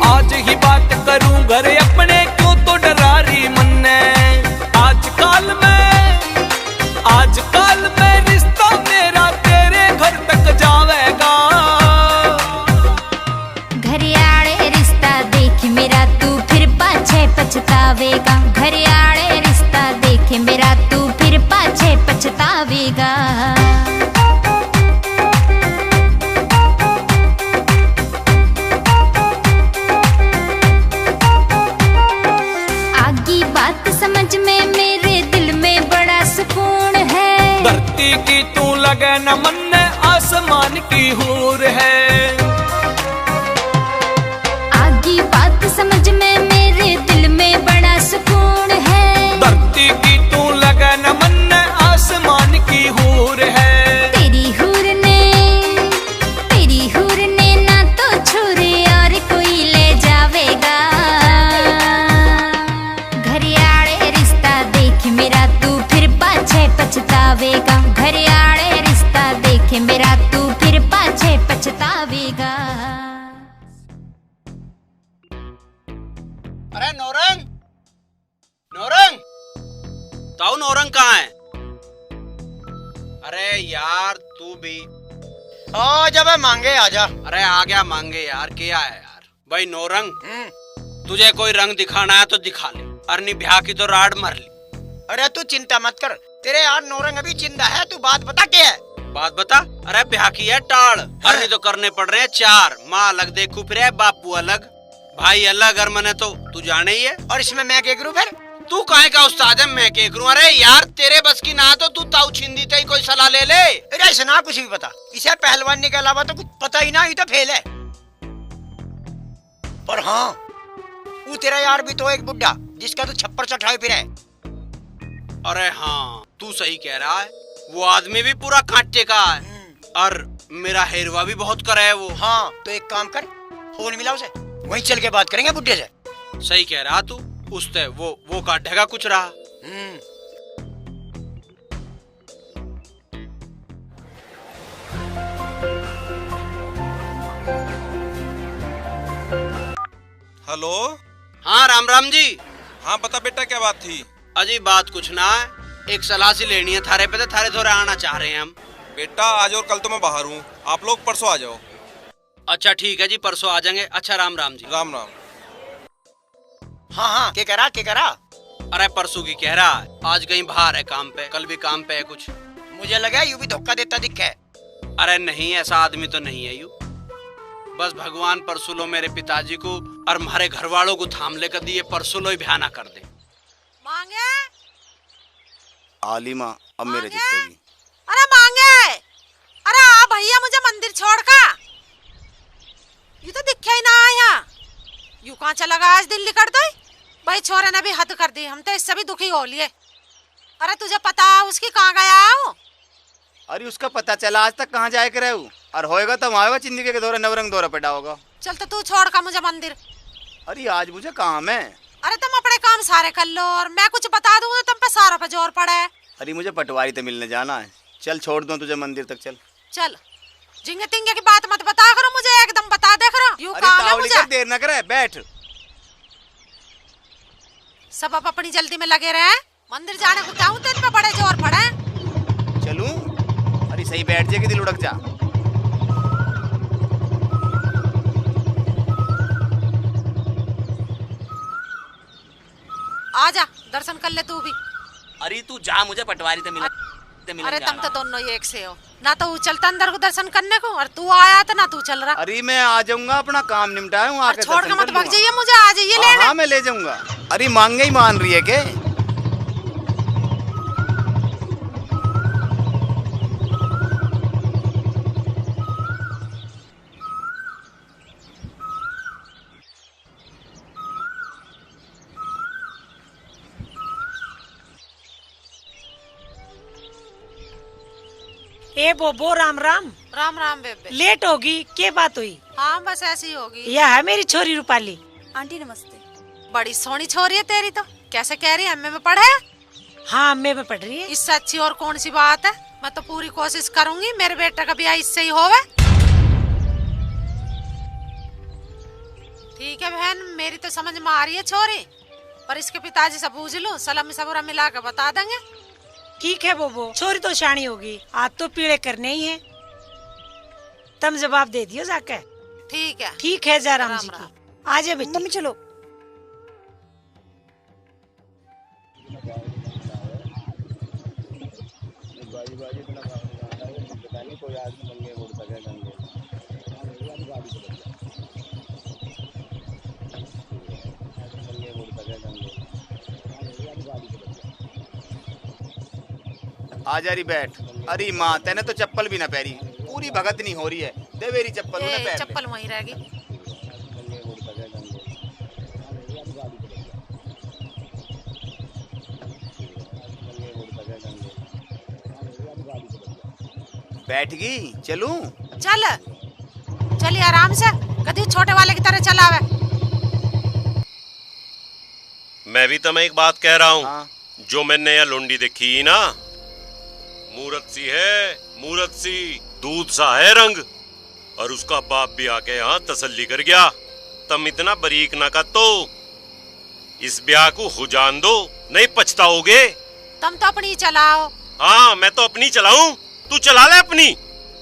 आज ही बात करूं घर अपने, क्यों तो डरा रही मन्ने। आजकल में रिश्ता मेरा तेरे घर तक जावेगा। घरियाड़े रिश्ता देख मेरा तू फिर पाछे पछतावेगा। घरियाड़े रिश्ता देख मेरा तू फिर पाछे पछतावेगा। समझ में मेरे दिल में बड़ा सुकून है। धरती की तू लगे न मन, आसमान की हूर है। आगी बात समझ में मेरे दिल में बड़ा सुकून है। धरती की तू लगे न मन, आसमान की हूर है। तेरी हूर ने ना तो छोरे और कोई ले जावेगा। मेरा तू फिर पाछे पछतावेगा। घरियाड़े रिश्ता देखे मेरा तू फिर पाछे पछतावेगा। अरे नौरंग, नौरंग, ताऊ नौरंग कहाँ है? अरे यार तू भी आ जा बे मांगे आजा। अरे आ गया मांगे यार, क्या है यार? भाई नौरंग, तुझे कोई रंग दिखाना है तो दिखा ले, अरनी ब्याह की तो राड मर ली। अरे तू चिंता मत कर, तेरे यार नौरंग अभी जिंदा है। तू बात बता क्या है? बात बता। अरे ब्याह की है टाड़, अरनी तो करने पड़ रहे हैं 4। माँ अलग देखू फिर बापू अलग, भाई अलग, और मने तो तू जाने ही है। और इसमें मैं क्या करूं फिर? तू काहे का उस्ताद है, मैं क्या करूं? अरे यार तेरे बस की ना तो तू ताऊ छिंदी ते कोई सलाह ले ले। अरे ऐसा ना कुछ भी पता, इसे पहलवानी के अलावा तो कुछ पता ही ना, ये तो फेल है। पर हाँ, वो तेरा यार भी तो एक बुड्ढा जिसका तू छप्पर चढ़ाए फिर है। अरे हाँ तू सही कह रहा है, वो आदमी भी पूरा कांटे का है और मेरा हेरवा भी बहुत करा है वो। हाँ तो एक काम कर, फोन मिला उसे, वहीं चल के बात करेंगे बुड्ढे से। सही कह रहा तू, उससे वो काटेगा कुछ रहा। हेलो। हाँ राम राम जी। हाँ बता बेटा क्या बात थी? अजी बात कुछ ना है, एक सलाह सी लेनी है थारे पे, तो थारे थोड़े आना चाह रहे हैं हम। बेटा आज और कल तो मैं बाहर हूँ, आप लोग परसों आ जाओ। अच्छा ठीक है जी, परसों आ जाएंगे। अच्छा राम राम जी। राम राम। हाँ क्या कह रहा? अरे परसों की कह रहा है, आज कहीं बाहर है काम पे, कल भी काम पे है कुछ। मुझे लगा यूं भी धोखा देता दिखा है। अरे नहीं, ऐसा आदमी तो नहीं है यूं। बस भगवान परसों लो मेरे पिताजी को और हमारे घर वालों को थाम लेकर दिए, परसों लो ही भया ना कर दे। मांगे आलिमा अब मेरे जितनी। अरे मांगे, अरे आ भैया मुझे मंदिर छोड़ का, ये तो दिखा ही ना आया। यू कहाँ चला गया आज दिल्ली कर दो भाई, छोरे ने भी हद कर दी, हम तो इससे भी दुखी हो लिए। अरे तुझे पता उसकी कहाँ गया हो? अरे उसका पता चला आज तक कहाँ जाए के रहे और होएगा तो आएगा जिंदगी के दौरे नवरंग दौरा पेटा होगा। चल तो तू छोड़ का मुझे मंदिर। अरे आज मुझे काम है। अरे तुम अपने काम सारे कर लो और मैं कुछ बता दूँ तो तुम पे सारा पे जोर पड़ा है। अरे मुझे पटवारी से मिलने जाना है, चल छोड़ दूं तुझे मंदिर तक। चल चल, झिंगे तिंगे की बात मत बता करो मुझे, एकदम बता दे करो। यूं काम है मुझे। देर न करे, बैठ। सब अब अपनी जल्दी में लगे रहे, मंदिर जाने को क्या हूँ, तेरे पे बड़े जोर पड़े। चलूं? अरे सही बैठ जाएगी, दिल उड़क जा। आजा दर्शन कर ले तू भी। अरे तू जा, मुझे पटवारी से मिलने। अरे तुम तो दोनों ही एक से हो ना, तो वो चलता अंदर को दर्शन करने को और तू आया तो ना तू चल रहा। अरे मैं आ जाऊंगा, अपना काम निपटाया हूँ, आके छोड़ के मत भाग जाइए, मुझे आ जाइए लेने। हाँ मैं ले जाऊंगा। अरे मांगे ही मान रही है के? ए बोबो राम राम। राम राम बेबे। लेट होगी, क्या बात हुई? हाँ बस ऐसी होगी। यह है मेरी छोरी रूपाली। आंटी नमस्ते। बड़ी सोनी छोरी है तेरी तो, कैसे कह रही है एमए में पढ़े? हाँ एमए में पढ़ रही है। इससे अच्छी और कौन सी बात है। मैं तो पूरी कोशिश करूंगी मेरे बेटे का ब्याह इससे ही होवे। ठीक है बहन, मेरी तो समझ में आ रही है छोरी, पर इसके पिताजी से पूछ लूं, सलामी सबूरा मिला के बता देंगे। ठीक है बोबो, छोरी तो शानी होगी, आज तो पीड़े करने ही है, तुम जवाब दे दियो जाके। ठीक है। ठीक है जयराम जी की। आ जाए बेटी। मम्मी चलो। आ जा रही बैठ। अरे माँ तेने तो चप्पल भी ना पहरी, पूरी भगत नहीं हो रही है, दे मेरी चप्पल। चप्पल वहीं रहेगी। बैठ गई, चलूं? चल चलिए आराम से, कभी छोटे वाले की तरह चलावे। मैं भी तुम्हें एक बात कह रहा हूँ, जो मैंने यह लोंडी देखी ना, मूरत सी है, मूरत सी, दूध सा है रंग, और उसका बाप भी आके यहाँ तसल्ली कर गया। तुम इतना बरीक ना कर, तो इस ब्याह को हो जान दो, नहीं पछताओगे। तुम तो अपनी चलाओ। हाँ मैं तो अपनी चलाऊं, तू चला ले अपनी।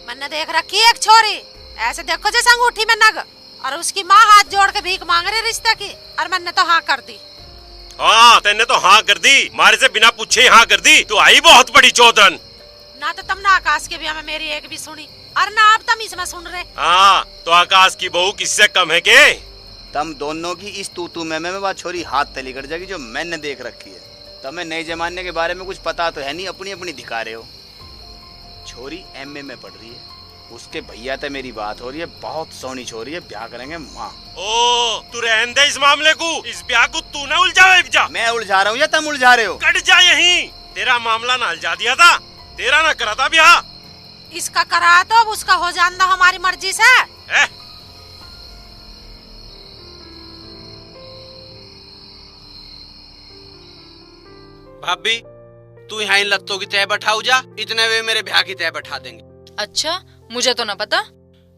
मैंने देख रखी है एक छोरी, ऐसे देखो जैसे अंगूठी में नग, और उसकी माँ हाथ जोड़ के भीख मांग रही रिश्ते की, और मैंने तो हाँ कर दी। हाँ तेने तो हाँ कर दी, मारे से बिना पूछे हाँ कर दी, तो आई बहुत बड़ी चौधन। ना तो तुम ना आकाश के ब्याह में मेरी एक भी सुनी, और ना आप तुम इसमें सुन रहे। हाँ तो आकाश की बहू किससे कम है के? तुम दोनों की इस तू में बात छोरी हाथ तली कर जाएगी, जो मैंने देख रखी है। तुम्हें नए जमाने के बारे में कुछ पता तो है नहीं, अपनी अपनी दिखा रहे हो। छोरी एमए में पढ़ रही है, उसके भैया से मेरी बात हो रही है, बहुत सोनी छोरी है, ब्याह करेंगे माँ। ओ तू रहने दे इस मामले को, इस ब्याह को तू ना उलझावे। मैं उलझा रहा हूँ या तुम उलझा रहे हो? कट जा यहीं, तेरा मामला ना उलझा दिया था, तेरा ना करा था ब्याह। इसका करा तो अब उसका हो जान दो हमारी मर्जी से। भाभी तू यहाँ इन लत्तों की तय बैठाऊ जा, इतने वे मेरे ब्याह की तय बैठा देंगे। अच्छा, मुझे तो ना पता।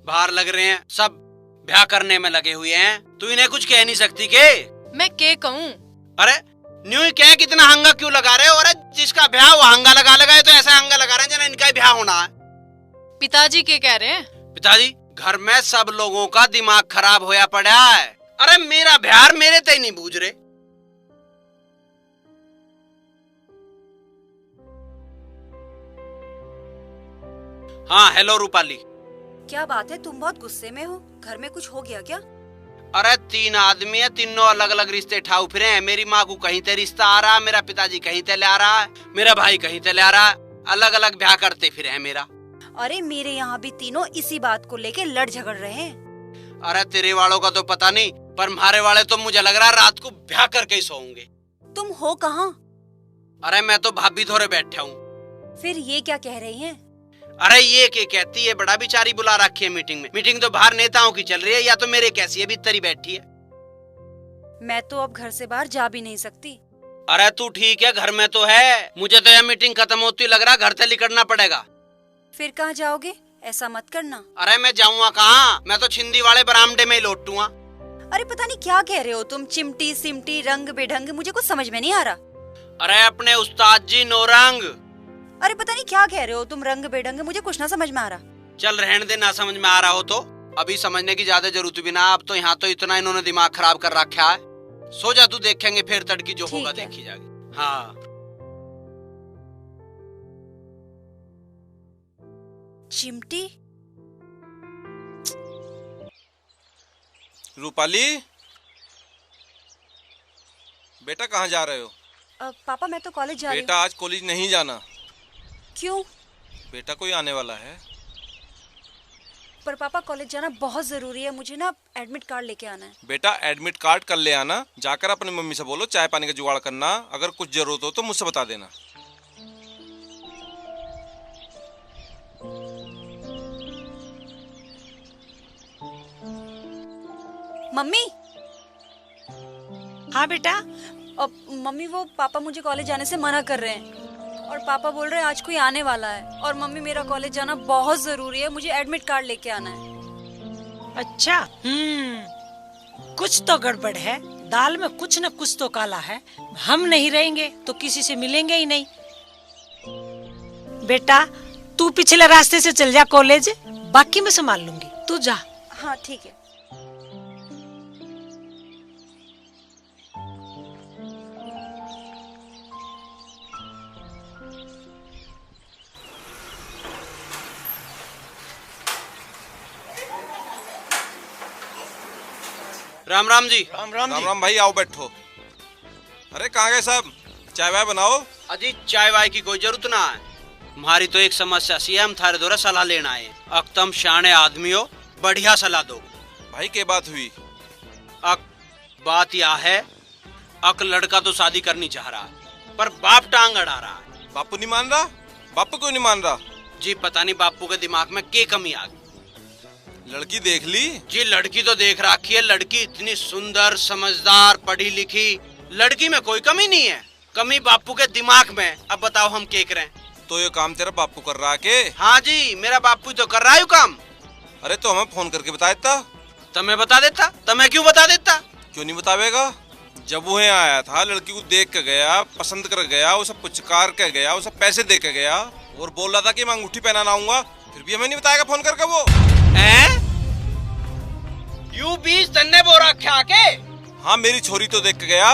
बाहर लग रहे हैं सब, ब्याह करने में लगे हुए हैं, तू इन्हें कुछ कह नहीं सकती के? मैं के कहूँ? अरे न्यू ही कह, कितना हंगा क्यों लगा रहे हो? अरे जिसका ब्याह वो हंगा लगाए तो ऐसा हंगा लगा रहे हैं जना इनका ही ब्याह होना है। पिताजी के कह रहे हैं? पिताजी घर में सब लोगों का दिमाग खराब होया पड़ा है। अरे मेरा ब्याह मेरे तय नहीं बूझ रहे। हाँ हेलो रूपाली। क्या बात है, तुम बहुत गुस्से में हो? घर में कुछ हो गया क्या? अरे 3 आदमी है, तीनों अलग अलग रिश्ते ठाऊ फिरे हैं। मेरी माँ को कहीं ते रिश्ता आ रहा है, मेरा पिताजी कहीं ते ले आ रहा है, मेरा भाई कहीं ते ले आ रहा है, अलग अलग ब्याह करते फिरे हैं मेरा। अरे मेरे यहाँ भी तीनों इसी बात को लेके लड़ झगड़ रहे हैं। अरे तेरे वालों का तो पता नहीं, पर हमारे वाले तो मुझे लग रहा है रात को ब्याह करके ही सोऊंगे। तुम हो कहाँ? अरे मैं तो भाभी थोड़े बैठा हूँ। फिर ये क्या कह रही हैं? अरे ये क्या कहती है, बड़ा बिचारी बुला रखी है मीटिंग में। मीटिंग तो बाहर नेताओं की चल रही है, या तो मेरे कैसी है भीतर ही बैठी है। मैं तो अब घर से बाहर जा भी नहीं सकती। अरे तू ठीक है, घर में तो है, मुझे तो यह मीटिंग खत्म होती लग रहा घर से निकलना पड़ेगा। फिर कहाँ जाओगे? ऐसा मत करना। अरे मैं जाऊँगा कहाँ, मैं तो छिंदी वाले बरामदे में ही लौटूंगा। अरे पता नहीं क्या कह रहे हो तुम, चिमटी सिमटी रंग बेढंग, मुझे कुछ समझ में नहीं आ रहा। अरे अपने उस्ताद जी नौरंग। अरे पता नहीं क्या कह रहे हो तुम, रंग बेढंग, मुझे कुछ ना समझ में आ रहा। चल रहने दे, ना समझ में आ रहा हो तो अभी समझने की ज्यादा जरूरत भी ना। अब तो यहाँ तो इतना इन्होंने दिमाग खराब कर रखा है। सो जा तू, देखेंगे फिर तड़की जो होगा देखी जाएगी। हाँ चिमटी। रूपाली बेटा कहाँ जा रहे हो? पापा मैं तो कॉलेज जा रही हूँ। बेटा आज कॉलेज नहीं जाना। क्यों? बेटा कोई आने वाला है। पर पापा कॉलेज जाना बहुत जरूरी है, मुझे ना एडमिट कार्ड लेके आना है। बेटा एडमिट कार्ड कल ले आना, जाकर अपनी मम्मी से बोलो चाय पानी का जुगाड़ करना, अगर कुछ जरूरत हो तो मुझसे बता देना। मम्मी। हाँ बेटा। मम्मी वो पापा मुझे कॉलेज जाने से मना कर रहे हैं, और पापा बोल रहे हैं आज कोई आने वाला है, और मम्मी मेरा कॉलेज जाना बहुत जरूरी है, मुझे एडमिट कार्ड लेके आना है। अच्छा कुछ तो गड़बड़ है, दाल में कुछ न कुछ तो काला है। हम नहीं रहेंगे तो किसी से मिलेंगे ही नहीं। बेटा तू पिछले रास्ते से चल जा कॉलेज, बाकी मैं संभाल लूंगी, तू जा। हाँ ठीक है। राम राम जी। राम राम भाई, आओ बैठो। अरे कहाँ गए सब? चाय वाय बनाओ। अजी चाय वाय की कोई जरूरत ना है, हमारी तो एक समस्या सी है, हम थारे द्वारा सलाह लेना है। अक्तम शाने आदमी हो, बढ़िया सलाह दो। भाई क्या बात हुई? बात यह है, लड़का तो शादी करनी चाह रहा है, पर बाप टांग अड़ा रहा है। बापू नहीं मान रहा? बापू क्यों नहीं मान रहा? जी पता नहीं बापू के दिमाग में क्या कमी आ गई। लड़की देख ली? जी लड़की तो देख रखी है, लड़की इतनी सुंदर समझदार पढ़ी लिखी, लड़की में कोई कमी नहीं है, कमी बापू के दिमाग में। अब बताओ हम क्या करें? तो ये काम तेरा बापू कर रहा के? हाँ जी मेरा बापू तो कर रहा है काम। अरे तो हमें फोन करके बता देता। तुम्हें बता देता? तुम्हें क्यों बता देता? क्यों नहीं बतावेगा? जब वो यहाँ आया था लड़की को देख के गया, पसंद कर गया, उसे पुचकार के गया, उसे पैसे दे के गया, और बोल रहा था कि मैं अंगूठी पहनाना आऊंगा, फिर भी हमें नहीं बताएगा फोन करके वो। यू बीच तन्ने बोरा क्या के? हाँ मेरी छोरी तो देख के गया।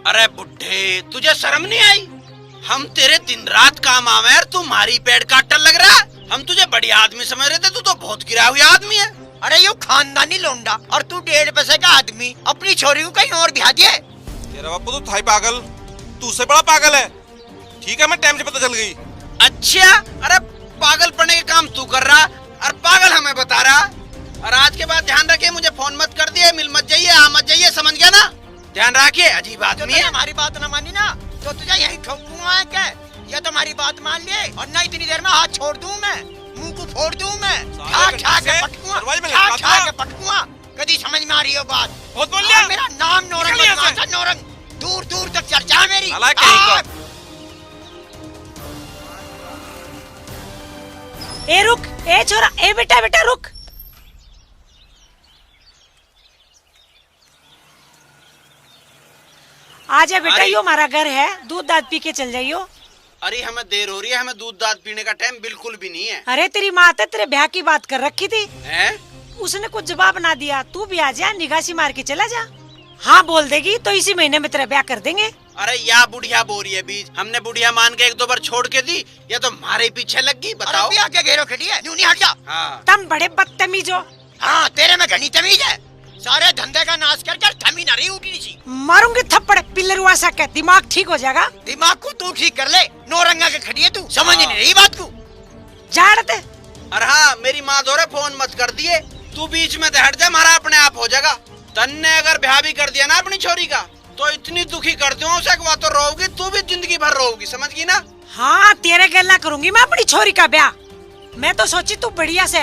अरे बुड्ढे तुझे शर्म नहीं आई? हम तेरे दिन रात काम आवे और तू हमारी पेड़ काटने लग रहा। हम तुझे बढ़िया आदमी समझ रहे थे, तू तो बहुत गिरा हुआ आदमी है। अरे यू खानदानी लोंडा, और तू 1.5 पैसे का आदमी अपनी छोरी को कहीं और ब्याह दिए। तेरा बापू तो था ही पागल, तू उससे बड़ा पागल है। ठीक है मैं टाइम से पता चल गई। अच्छा अरे पागल पड़ने के काम तू कर रहा और पागल हमें बता रहा। और आज के बाद ध्यान रखिए, मुझे फोन मत कर दिए, मिल मत जाइए, आ मत जाइए, समझ गया ना? ध्यान रखिए, अजीब आदमी है। हमारी बात ना मानी ना तो तुझे यही ठोकूंगा क्या? या तुम्हारी बात मान ले और ना इतनी देर में हाथ छोड़ दूं मैं, मुंह को फोड़ दूं मैं, ठा के पटकूंगा। कभी समझ में आ रही हो बात? बहुत बोल लिया। मेरा नाम नौरंग था, नौरंग, दूर दूर तक चर्चा है मेरी। ए रुक, ए छोरा, ए बेटा बेटा रुक। आजा बेटा, यो हमारा घर है, दूध दाद पी के चल जाइयो। अरे हमें देर हो रही है, हमें दूध दाद पीने का टाइम बिल्कुल भी नहीं है। अरे तेरी माँ तो तेरे ब्याह की बात कर रखी थी, हैं? उसने कुछ जवाब ना दिया। तू भी आ जा, निगासी मार के चला जा। हाँ बोल देगी तो इसी महीने में तेरा ब्याह कर देंगे। अरे या बुढ़िया बोल रही है बीच, हमने बुढ़िया मान के 1-2 बार छोड़ के दी, या तो हमारे पीछे लग गई। बताओ ब्याह के घेरो खड़ी है, यूं नहीं हट जा। हाँ। तुम बड़े बदतमीज हो। हाँ तेरे में घनी तमीज है, सारे धंधे का नाश कर थमी ना रही उठी सी। मारूंगी थप्पड़ पिल्लरुआ सा के, दिमाग ठीक हो जाएगा। दिमाग को तू ठीक कर ले, नौरंगा के खड़ी है तू, समझ नहीं रही बात को। झाड़ दे। अरे हाँ मेरी माँ धोरे फोन मत कर दिए, तू बीच में हट जा, हमारा अपने आप हो जाएगा। तन्ने अगर ब्याह भी कर दिया ना अपनी छोरी का, तो इतनी दुखी कर दूं उसे कि वो तो रोगी, तू भी जिंदगी भर रोगी, समझ गई ना? हाँ तेरे गल्ला करूंगी मैं अपनी छोरी का ब्याह। मैं तो सोची तू बढ़िया से।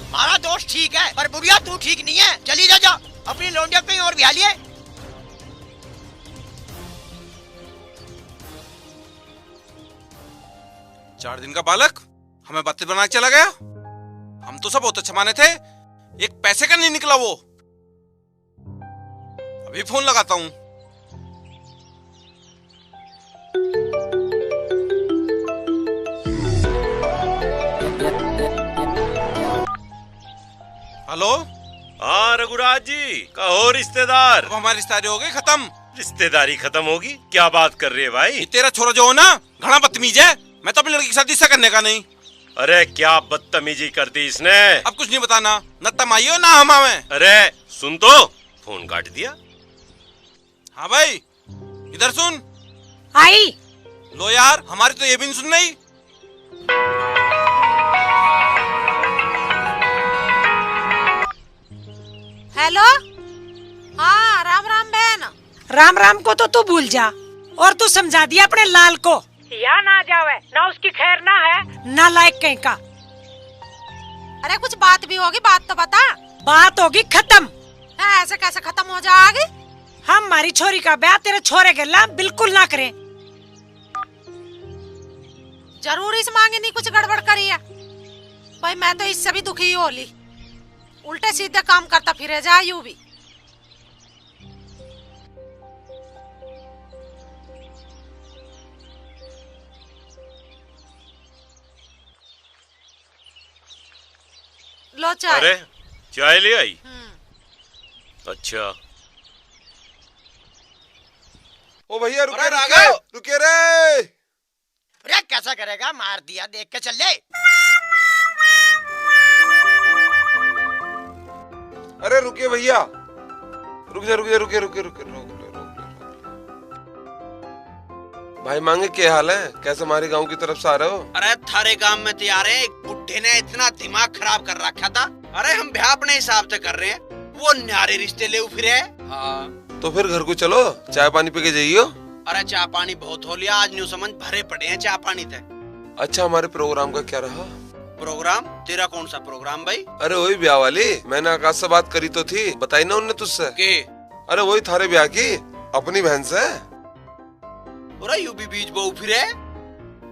हमारा दोस्त ठीक है पर बुढ़िया तू ठीक नहीं है, चली जा जा अपनी लौंडिया कहीं और ब्याह लिए। 4 दिन का बालक हमें बातें बना के चला गया। हम तो सब बहुत अच्छे माने थे, एक पैसे का नहीं निकला वो। अभी फोन लगाता हूँ। हेलो। हाँ रघुराज जी, कहो रिश्तेदार। अब हमारी रिश्तेदारी हो गई खत्म। रिश्तेदारी खत्म होगी? क्या बात कर रही है भाई? ये तेरा छोरा जो हो ना, घना बदतमीज है। मैं तो अपनी लड़की की शादी से करने का नहीं। अरे क्या बदतमीजी कर दी इसने? अब कुछ नहीं बताना, न तुम आई हो ना हम आवे। अरे सुन तो, फोन काट दिया। हाँ भाई इधर सुन। आई लो यार, हमारी तो ये भी नहीं सुन रही। हेलो। हाँ राम राम बहन। राम राम को तो तू भूल जा, और तू समझा दिया अपने लाल को। या ना जावे ना, उसकी खैर ना है ना लायक कहीं का। अरे कुछ बात भी होगी, बात तो बता। बात होगी खत्म। ऐसे कैसे खत्म हो जाएगी? हम हमारी छोरी का ब्याह तेरे छोरे के ला बिल्कुल ना करें। जरूर इस मांगे नहीं कुछ गड़बड़ करी है भाई। मैं तो इससे भी दुखी हो ली, उल्टे सीधे काम करता फिरे जा यूं भी। लो चाय। अरे चाय ले आई? अच्छा। ओ भैया रुके रुके रुके रे। अरे कैसा करेगा, मार दिया, देख के चल ले। अरे रुके भैया, रुक जा रुक जा, रुके रुके रुके रुक। भाई मांगे क्या हाल है, कैसे हमारे गांव की तरफ से आ रहे हो? अरे थारे गांव में तैयार है, एक बुढ़े ने इतना दिमाग खराब कर रखा था। अरे हम ब्याह अपने हिसाब से कर रहे हैं, वो न्यारे रिश्ते ले फिरे। हाँ तो फिर घर को चलो, चाय पानी पी के जाइयो। अरे चाय पानी बहुत हो लिया, आज न्यू समझ भरे पड़े हैं चाय पानी थे। अच्छा हमारे प्रोग्राम का क्या रहा? प्रोग्राम? तेरा कौन सा प्रोग्राम भाई? अरे वही ब्याह वाली, मैंने आकाश से बात करी तो थी, बताई ना उनने तुझसे? के? अरे वही थारे ब्याह की, अपनी बहन से। अरे यू भी बीच बहु फिरे।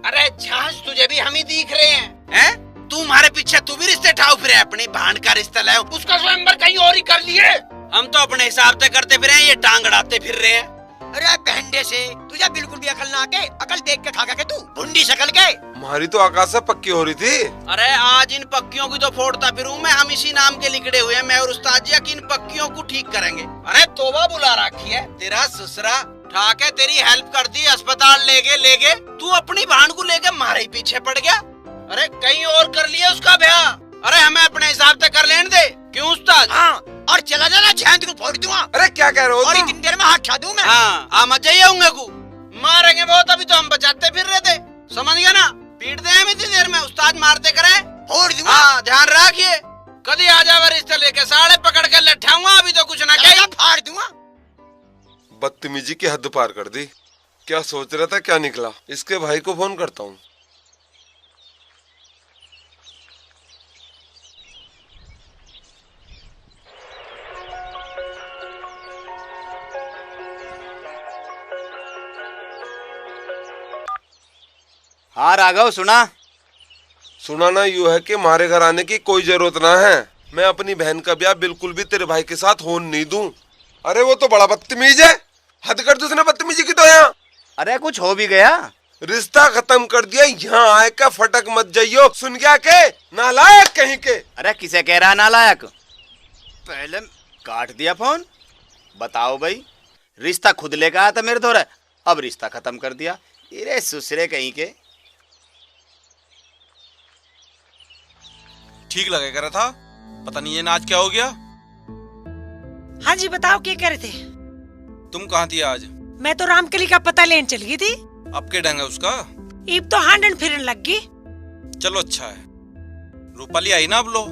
अरे झांस तुझे भी हम ही दिख रहे हैं, तू हमारे पीछे तू भी रिश्ते ठाव फिरे, अपनी बहन का रिश्ता लाओ, उसका स्वयंवर कहीं और ही कर लिए। हम तो अपने हिसाब से करते फिरे, ये टांग अड़ाते फिर रहे हैं। अरे बहंडे से तुझे बिल्कुल भी अकल ना आके, अकल देख के खागा के तू भुंडी शकल के। हमारी तो आकाश से पक्की हो रही थी। अरे आज इन पक्कियों की तो फोड़ता फिरूं मैं, हम इसी नाम के लिखड़े हुए हैं, मैं और उस्ताद जी, कि इन पक्कियों को ठीक करेंगे। अरे तोबा बुला रखी है, तेरा ससुरा ठाके तेरी हेल्प कर दी, अस्पताल ले गए, तू अपनी बहन को लेके मारे ही पीछे पड़ गया। अरे कहीं और कर लिया उसका ब्याह। अरे हमें अपने हिसाब से कर लेने दे, क्यों उस्ताद? हाँ, और चला जाना, झेंद को फोड़ दूंगा। अरे क्या कह रहे हो? और इतनी देर में हाथ खा दूं मैं। हाँ आ मत जाइए होंगे को, मारेंगे बहुत, अभी तो हम बचाते फिर रहे थे, समझ गया ना? पीट दे हम इतनी देर में, उस्ताद मारते करे, फोड़ दूंगा। हाँ ध्यान रखिए, कभी आ जावे रिश्ते लेके, साड़े पकड़ के लठाऊंगा, अभी तो कुछ ना कहेगा, फाड़ दूंगा। बदतमीजी की हद पार कर दी। क्या सोच रहा था, क्या निकला? इसके भाई को फोन करता हूँ। हाँ राघव, सुना ना यूं है कि हमारे घर आने की कोई जरूरत ना है। मैं अपनी बहन का ब्याह बिल्कुल भी तेरे भाई के साथ होने नहीं दूं। अरे वो तो बड़ा बदतमीज है, हद कर दी उसने बदतमीजी की तो यहाँ। अरे कुछ हो भी गया? रिश्ता खत्म कर दिया, यहाँ आए का फटक मत जाइयो, सुन गया के नालायक कहीं के। अरे किसे कह रहा नालायक? पहले काट दिया फोन। बताओ भाई, रिश्ता खुद लेकर आया था मेरे थोड़ा, अब रिश्ता खत्म कर दिया। इरे सुसरे कहीं के। ठीक लगे कर रहा था, पता नहीं ये नाच क्या हो गया। हाँ जी बताओ, क्या कह रहे थे? तुम कहाँ थी आज? मैं तो रामकली का पता लेने चल गई थी। अब के ढंग है उसका? ईब तो हांडन फिरन लग गई। चलो अच्छा है। रूपाली आई ना अब लो?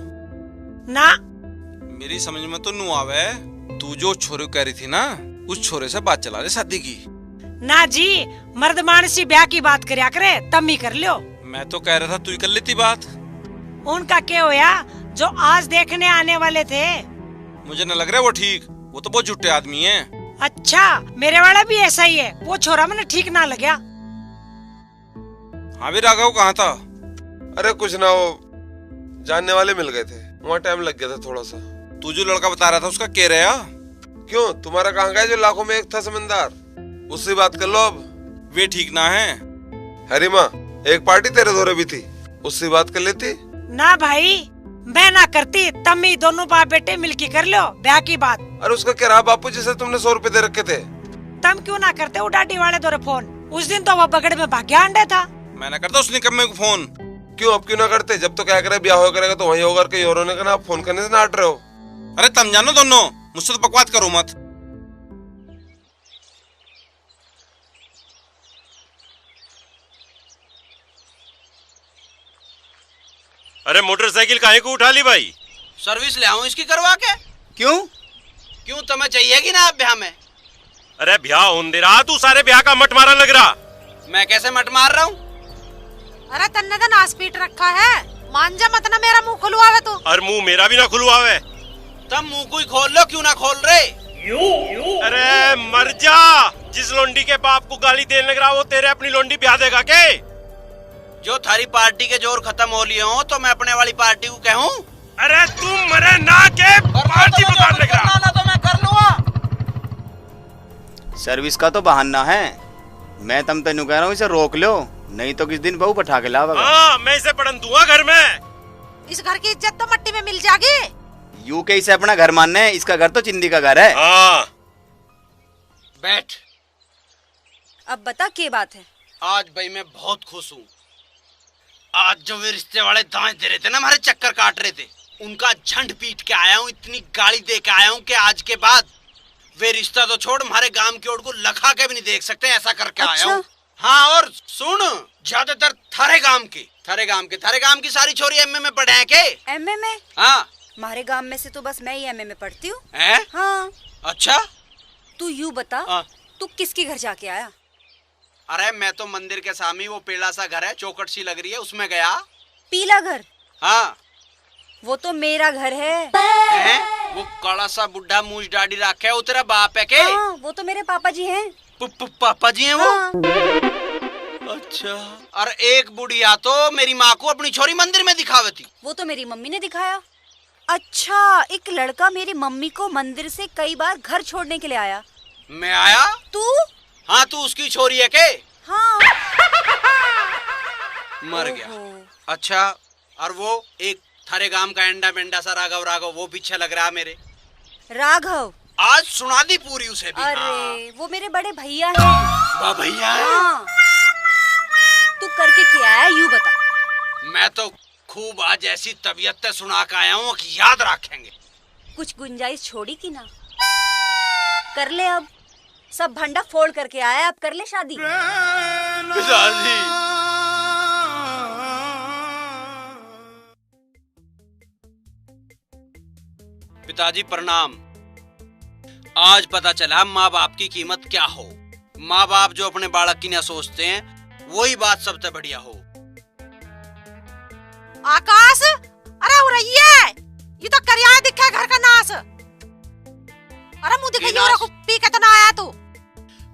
ना, मेरी समझ में तो नू आवे, तू जो छोरे कह रही थी ना, उस छोरे से बात चला रहे शादी की। ना जी, मर्द मानसी ब्याह की बात करया करे, तब ही कर लियो। मैं तो कह रहा था तू ही कर लेती बात। उनका क्या होया, जो आज देखने आने वाले थे? मुझे न लग रहा वो ठीक, वो तो बहुत झूठे आदमी है। अच्छा, मेरे वाला भी ऐसा ही है, वो छोरा मैंने ठीक ना लगा। हाँ भी राघव कहाँ था? अरे कुछ ना, वो जानने वाले मिल गए थे, वहाँ टाइम लग गया था थोड़ा सा। तू जो लड़का बता रहा था उसका क्या रहा? क्यों, तुम्हारा कहाँ गया जो लाखों में एक था समझदार? उससे बात कर लो अब। वे ठीक ना है? हरी माँ, एक पार्टी तेरे दौरे भी थी, उससे बात कर लेती। ना भाई, मैं ना करती, तब ही दोनों बाप बेटे मिलके कर लो ब्याह की बात। अरे उसका क्या रहा बापू, जिसे तुमने 100 रुपए दे रखे थे? तम क्यों ना करते वो डाडी वाले दौरे फोन? उस दिन तो वो बगड़ में भाग्या अंडे था। मैं ना करता उसने कब मेरे को फोन। क्यों, अब क्यों ना करते? जब तो क्या करे, ब्याह हो करेगा तो वहीं होगा, कहीं और होने का ना, आप फोन करने से नाट रहे हो। अरे तुम जानो दोनों, मुझसे तो बकवास करो मत। अरे मोटरसाइकिल काहे को उठा ली भाई? सर्विस ले आऊं इसकी करवा के। क्यों तुम्हें चाहिए कि ना ब्याह में? अरे ब्याह होने दे रहा, तू सारे ब्याह का मट मारा लग रहा। मैं कैसे मट मार रहा हूँ? अरे तन्ने तो नास पीट रखा है, मान जा मत ना, मेरा मुंह खुलवावे तो। और मुंह मेरा भी ना खुलवावे। तब मुंह को ही खोल लो, क्यों ना खोल रहे? अरे मर जा, जिस लोंडी के बाप को गाली देने लग रहा वो तेरे अपनी लोंडी ब्याह देगा के? जो थारी पार्टी के जोर खत्म हो लिए हो तो मैं अपने वाली पार्टी को कहूँ? अरे तुम मरे ना के पार्टी बताने लग रहा। ना तो मैं कर लूँगा। सर्विस का तो बहाना है, मैं तुम तेनू कह रहा हूँ इसे रोक लो, नहीं तो किस दिन बहू बैठा के लावा। हाँ, मैं इसे पढ़न दूंगा घर में। इस घर की इज्जत तो मट्टी में मिल जाएगी। यू के इसे अपना घर मानने है, इसका घर तो चिंदी का घर है। हाँ। बैठ। अब बता क्या बात है? आज भाई मैं बहुत खुश हूँ। आज जो वे रिश्ते वाले दाएं दे रहे थे ना, हमारे चक्कर काट रहे थे, उनका झंड पीट के आया हूँ, इतनी गाली दे के आया हूँ कि आज के बाद वे रिश्ता तो छोड़, हमारे गांव की ओर को लखा के भी नहीं देख सकते, ऐसा करके आया हूँ। हाँ, और सुन, ज्यादातर थारे गांव की सारी छोरी एमए में पढ़े हैं के? एमए में? हाँ। हमारे गांव में से तो बस मैं ही एमए में पढ़ती हूँ। हाँ। अच्छा, तू यू बता, तू किसके घर जाके आया? अरे मैं तो मंदिर के सामने वो पीला सा घर है, चौकट सी लग रही है, उसमें गया। पीला घर? हाँ। वो तो मेरा घर है। वो काला सा बुढ़ा मूछ दाढ़ी रखे है, वो तेरा बाप है के? हाँ, वो तो मेरे पापा जी हैं। पापा जी हैं वो? हाँ। अच्छा। और एक बुढ़िया तो मेरी माँ को अपनी छोरी मंदिर में दिखावे थी। वो तो मेरी मम्मी ने दिखाया। अच्छा, एक लड़का मेरी मम्मी को मंदिर से कई बार घर छोड़ने के लिए आया। मैं आया? तू? हाँ, तू उसकी छोरी है के? हाँ। मर गया। अच्छा, और वो एक थारे गांव का एंडा बेंडा सा राघव वो पीछे लग रहा है मेरे। राघव? आज सुना दी पूरी उसे भी। अरे वो मेरे बड़े भैया हैं। भैया? हाँ। तू करके क्या है यूँ बता। मैं तो खूब आज ऐसी तबीयत सुना के आया हूँ कि याद रखेंगे। कुछ गुंजाइश छोड़ी की ना? कर ले, अब सब भंडा फोड़ करके आया, अब कर ले शादी। पिताजी प्रणाम। आज पता चला माँ बाप की कीमत क्या हो। माँ बाप जो अपने बालक की ना सोचते हैं वही बात सबसे बढ़िया हो। आकाश, अरे उड़ैया, ये तो करिया दिखा घर का नाश। अरे मुंह दिखाइए और पी के तो ना आया तू।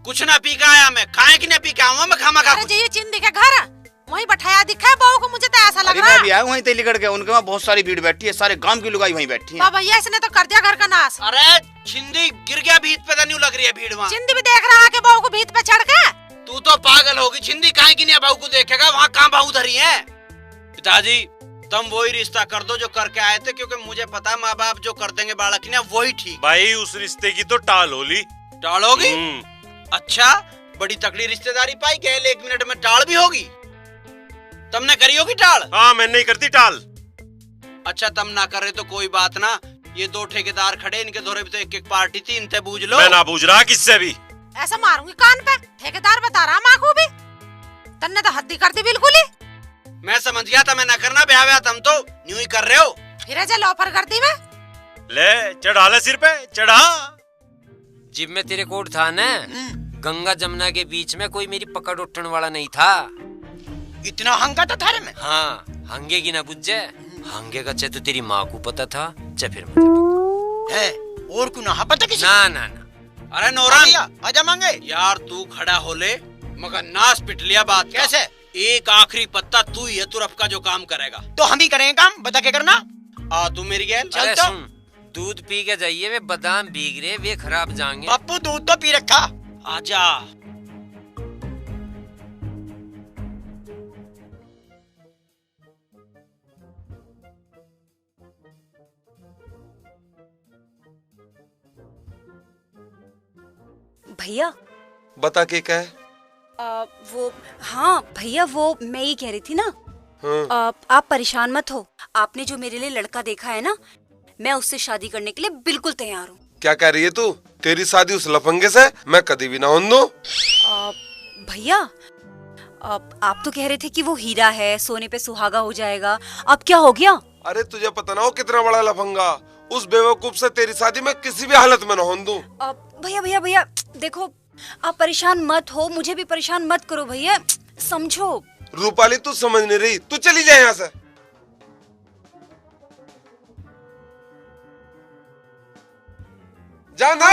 कुछ ना पी के आया मैं, खाए कि ना पी के आऊँ मैं खामा खा। अरे ये चिन्ह दिखे घर वहीं बैठाया दिखा है बहू को, मुझे तो ऐसा लग रहा है। मैं भी आया वहीं तेलीगढ़ के, उनके वहाँ बहुत सारी भीड़ बैठी है, सारे गांव की लुगाई वहीं बैठी है। भैया इसने तो कर दिया घर का नाश। अरे छिंदी गिर गया भीत पे, नहीं लग रही है भीड़ वहाँ। छिंदी भी देख रहा है कि बहू को भीत पे चढ़ के। तू तो पागल होगी, छिंदी काहे की नहीं बहू को देखेगा, वहाँ कहाँ बहू धरी है। पिताजी तुम वही रिश्ता कर दो जो करके आए थे, क्योंकि मुझे पता है माँ बाप जो कर देंगे बालक ने वही ठीक। भाई उस रिश्ते की तो टाल होली। टाल होगी? अच्छा, बड़ी तकड़ी रिश्तेदारी पाई गए, 1 मिनट में टाल भी होगी। तुमने करी होगी टाल? हाँ मैं नहीं करती टाल। अच्छा तुम ना कर रहे तो कोई बात ना, ये 2 ठेकेदार खड़े, इनके धोरे भी तो एक पार्टी थी, इनसे बूझ लो। मैं ना बूझ रहा किससे भी। ऐसा मारूंगी कान पे, ठेकेदार बता रहा माँ को भी। तन्ने तो हद्दी कर दी बिल्कुल ही। मैं समझ गया था मैं ना करना ब्याह, तुम तो न्यू ही कर रहे हो। फिर जे लॉफर कर दी मैं। ले चढ़ा ले सिर पे, चढ़ा। जिब में तेरे कोट था ना, गंगा जमुना के बीच में कोई मेरी पकड़ उठने वाला नहीं था। इतना हंगा था थारे में? हाँ, हंगे की ना बुझे, हंगे का तो तेरी माँ को पता था, फिर मुझे है और को ना पता किसी? ना ना ना। अरे नौरंग आजा मांगे यार, तू खड़ा हो ले, मगर नाश पिट लिया बात। कैसे? एक आखिरी पत्ता तू ही है, तू रब का जो काम करेगा। तो हम ही करेंगे काम, बता के करना। आ तू मेरी गैल चल तो। सुन, दूध पी के जाइए, वे बादाम भीग रहे, वे खराब जाएंगे। पप्पू दूध तो पी रखा। आजा। भैया बता के क्या है? वो हाँ भैया, वो मैं ये कह रही थी ना, हाँ। आप परेशान मत हो। आपने जो मेरे लिए लड़का देखा है ना, मैं उससे शादी करने के लिए बिल्कुल तैयार हूँ। क्या कह रही है तू? तेरी शादी उस लफंगे से मैं कभी भी ना होने दूं। भैया आप तो कह रहे थे कि वो हीरा है, सोने पे सुहागा हो जाएगा, अब क्या हो गया? अरे तुझे पता ना हो कितना बड़ा लफंगा, उस बेवकूफ से तेरी शादी मैं किसी भी हालत में ना होने दूं। भैया भैया भैया देखो, आप परेशान मत हो, मुझे भी परेशान मत करो भैया, समझो। रूपाली तू समझ नहीं रही, तू चली जाए यहाँ से। जाना।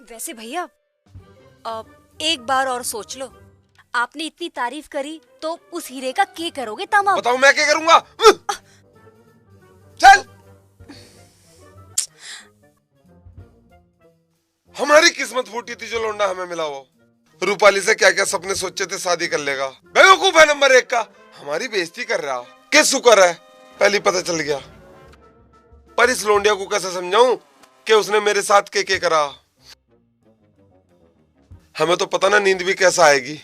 वैसे भैया एक बार और सोच लो, आपने इतनी तारीफ करी तो उस हीरे का क्या करोगे तमाम? बताओ मैं क्या करूंगा? चल। हमारी किस्मत फूटी थी जो लौंडा हमें मिला वो। रूपाली से क्या क्या सपने सोचे थे शादी कर लेगा, बेवकूफ है नंबर 1 का, हमारी बेइज्जती कर रहा। किस शुक्र है पहले पता चल गया। पर इस लौंडिया को कैसे समझाऊं कि उसने मेरे साथ के करा। हमें तो पता ना नींद भी कैसा आएगी।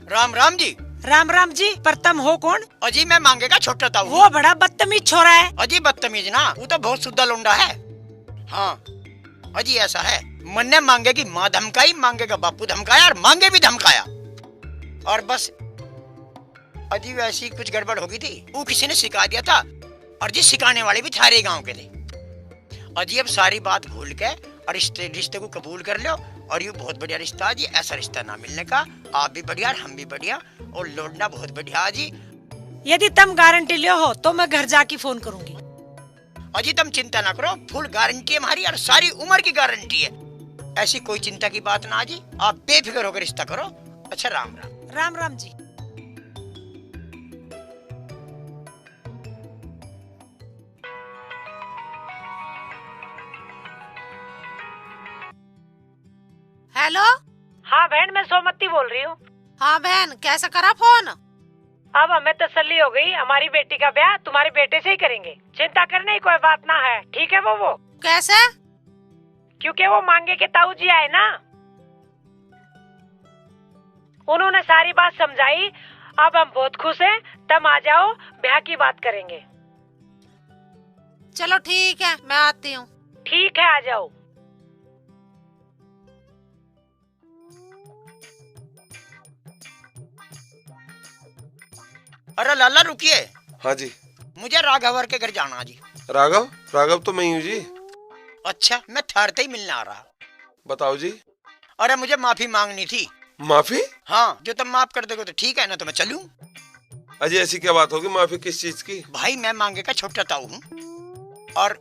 राम राम जी। राम राम जी, पर तुम हो कौन? अजी मैं मांगे का छोटा था। वो बड़ा बदतमीज छोरा है। अजी बदतमीज ना, वो तो बहुत शुद्ध लौंडा है। हाँ अजी ऐसा है, मन ने मांगे की माँ धमकाई, मांगे का बापू धमकाया और मांगे भी धमकाया, और बस अजी वैसी कुछ गड़बड़ हो गई थी। वो किसी ने सिखा दिया था, और जी सिखाने वाले भी थारे गांव के थे। अजी अब सारी बात भूल के और रिश्ते को कबूल कर लो, और ये बहुत बढ़िया रिश्ता जी, ऐसा रिश्ता ना मिलने का। आप भी बढ़िया और हम भी बढ़िया, और लौटना बहुत बढ़िया जी। यदि तुम गारंटी लियो हो तो मैं घर जाके फोन करूंगी। अजी तुम चिंता ना करो, फुल गारंटी है हमारी, और सारी उम्र की गारंटी है। ऐसी कोई चिंता की बात ना जी, आप बेफिक्र होकर रिश्ता करो। अच्छा राम राम। राम राम जी। हेलो। हाँ बहन, मैं सोमती बोल रही हूँ। हाँ बहन, कैसे करा फोन? अब हमें तसल्ली हो गई, हमारी बेटी का ब्याह तुम्हारे बेटे से ही करेंगे, चिंता करने की कोई बात ना है। ठीक है वो कैसे? क्योंकि वो मांगे के ताऊ जी आए ना, उन्होंने सारी बात समझाई। अब हम बहुत खुश हैं, तुम आ जाओ, ब्याह की बात करेंगे। चलो ठीक है, मैं आती हूँ। ठीक है, आ जाओ। अरे लाला रुकिए। हाँ जी। मुझे राघवर के घर जाना जी। राघव? राघव तो मैं ही हूँ जी। अच्छा, मैं ठहरते ही मिलने आ रहा। बताओ जी। अरे मुझे माफी मांगनी थी। माफी? हाँ, जो तुम माफ कर दोगे तो ठीक है, ना तो मैं चलूं। अजय ऐसी क्या बात होगी? माफी किस चीज की? भाई मैं मांगे का छोटा ताऊ हूँ, और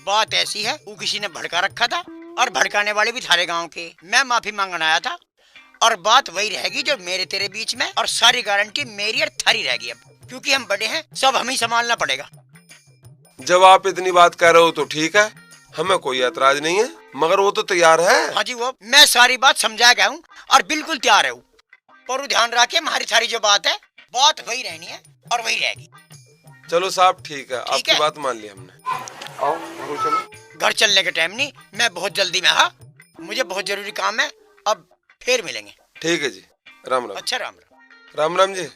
बात ऐसी है, वो किसी ने भड़का रखा था, और भड़काने वाले भी थारे गांव के। मैं माफी मांगने आया था, और बात वही रहेगी जो मेरे तेरे बीच में, और सारी गारंटी मेरी और थारी रहेगी अब, क्योंकि हम बड़े हैं, सब हमें संभालना पड़ेगा। जब आप इतनी बात कह रहे हो तो ठीक है, हमें कोई ऐतराज नहीं है, मगर वो तो तैयार है। हाँ जी, वो मैं सारी बात समझा गया हूँ और बिल्कुल तैयार हूँ, पर ध्यान रखे हमारी सारी जो बात है, बात वही रहनी है और वही रहेगी। चलो साहब ठीक है, आपकी बात मान ली हमने। आओ चलो। घर चलने का टाइम नहीं, मैं बहुत जल्दी में। हाँ, मुझे बहुत जरूरी काम है, अब फिर मिलेंगे। ठीक है जी, राम राम। अच्छा, राम राम। राम राम जी।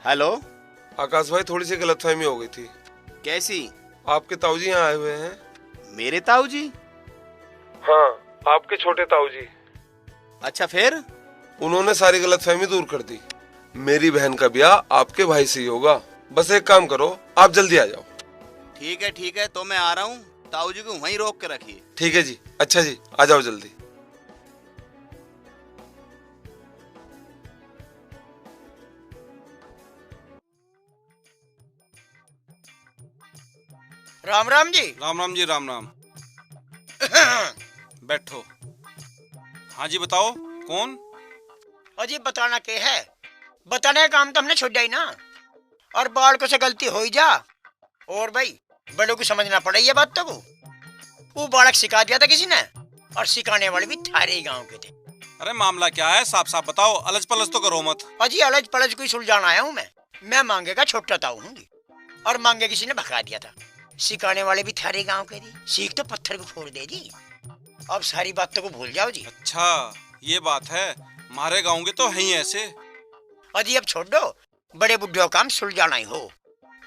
हेलो आकाश भाई, थोड़ी सी गलतफहमी हो गई थी। कैसी? आपके ताऊजी यहाँ आए हुए हैं। मेरे ताऊजी? हाँ, आपके छोटे ताऊजी। अच्छा, फिर? उन्होंने सारी गलतफहमी दूर कर दी। मेरी बहन का ब्याह आपके भाई से ही होगा। बस एक काम करो, आप जल्दी आ जाओ। ठीक है, तो मैं आ रहा हूँ। ताऊजी को वहीं रोक के रखिए। ठीक है जी। अच्छा जी, आ जाओ जल्दी। राम राम जी। राम राम जी, राम राम। बैठो। हाँ जी, बताओ कौन? अजी बताना के है, बताने का काम तो हमने छोड़ दिया ही ना, और बालकों से गलती हो ही जा। और भाई बड़ों को समझना पड़ा ये बात। तो वो बालक सिखा दिया था किसी ने, और सिखाने वाले भी थारे गांव के थे। अरे मामला क्या है, साफ साफ बताओ, अलज पलज तो करो मत। अजी अलज पलज कोई सुलझाना आया हूँ मैं मांगे का छोटा ताऊ हूँ, और मांगे किसी ने भगा दिया था। सिखाने वाले भी थारे गांव के थे। सीख तो पत्थर को फोड़ दे जी। अब सारी बातों को भूल जाओ जी। अच्छा ये बात है, हमारे गाँव के तो है ही ऐसे। अजी अब छोड़ दो, बड़े बुढ़ियों काम सुलझाना ही हो।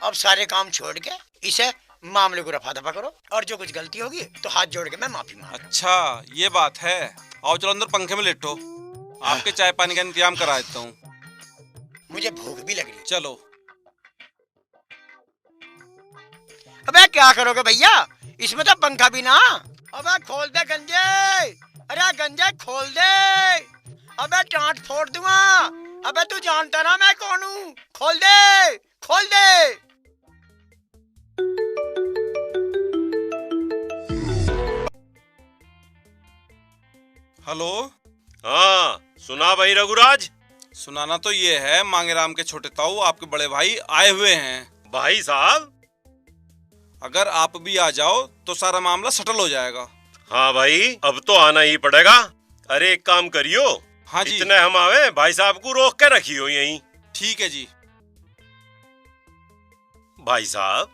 अब सारे काम छोड़ के इसे मामले को रफा दफा करो, और जो कुछ गलती होगी तो हाथ जोड़ के मैं माफी मांग। अच्छा ये बात है, आओ चलो अंदर पंखे में लेटो, आपके चाय पानी का इंतजाम करा देता हूँ। मुझे भूख भी लग रही। चलो। अबे क्या करोगे भैया, इसमें तो पंखा भी ना। अबे खोल दे गंजे, अरे गंजे खोल दे। अबे टांट फोड़ दूंगा। अबे तू जानता ना मैं कौन हूँ, खोल दे, खोल दे। हेलो। हाँ सुना भाई रघुराज? सुनाना तो ये है, मांगेराम के छोटे ताऊ आपके बड़े भाई आए हुए हैं। भाई साहब, अगर आप भी आ जाओ तो सारा मामला सेटल हो जाएगा। हाँ भाई, अब तो आना ही पड़ेगा। अरे एक काम करियो। हाँ जी। इतने हम आवे, भाई साहब को रोक के रखियो यहीं। ठीक है जी। भाई साहब,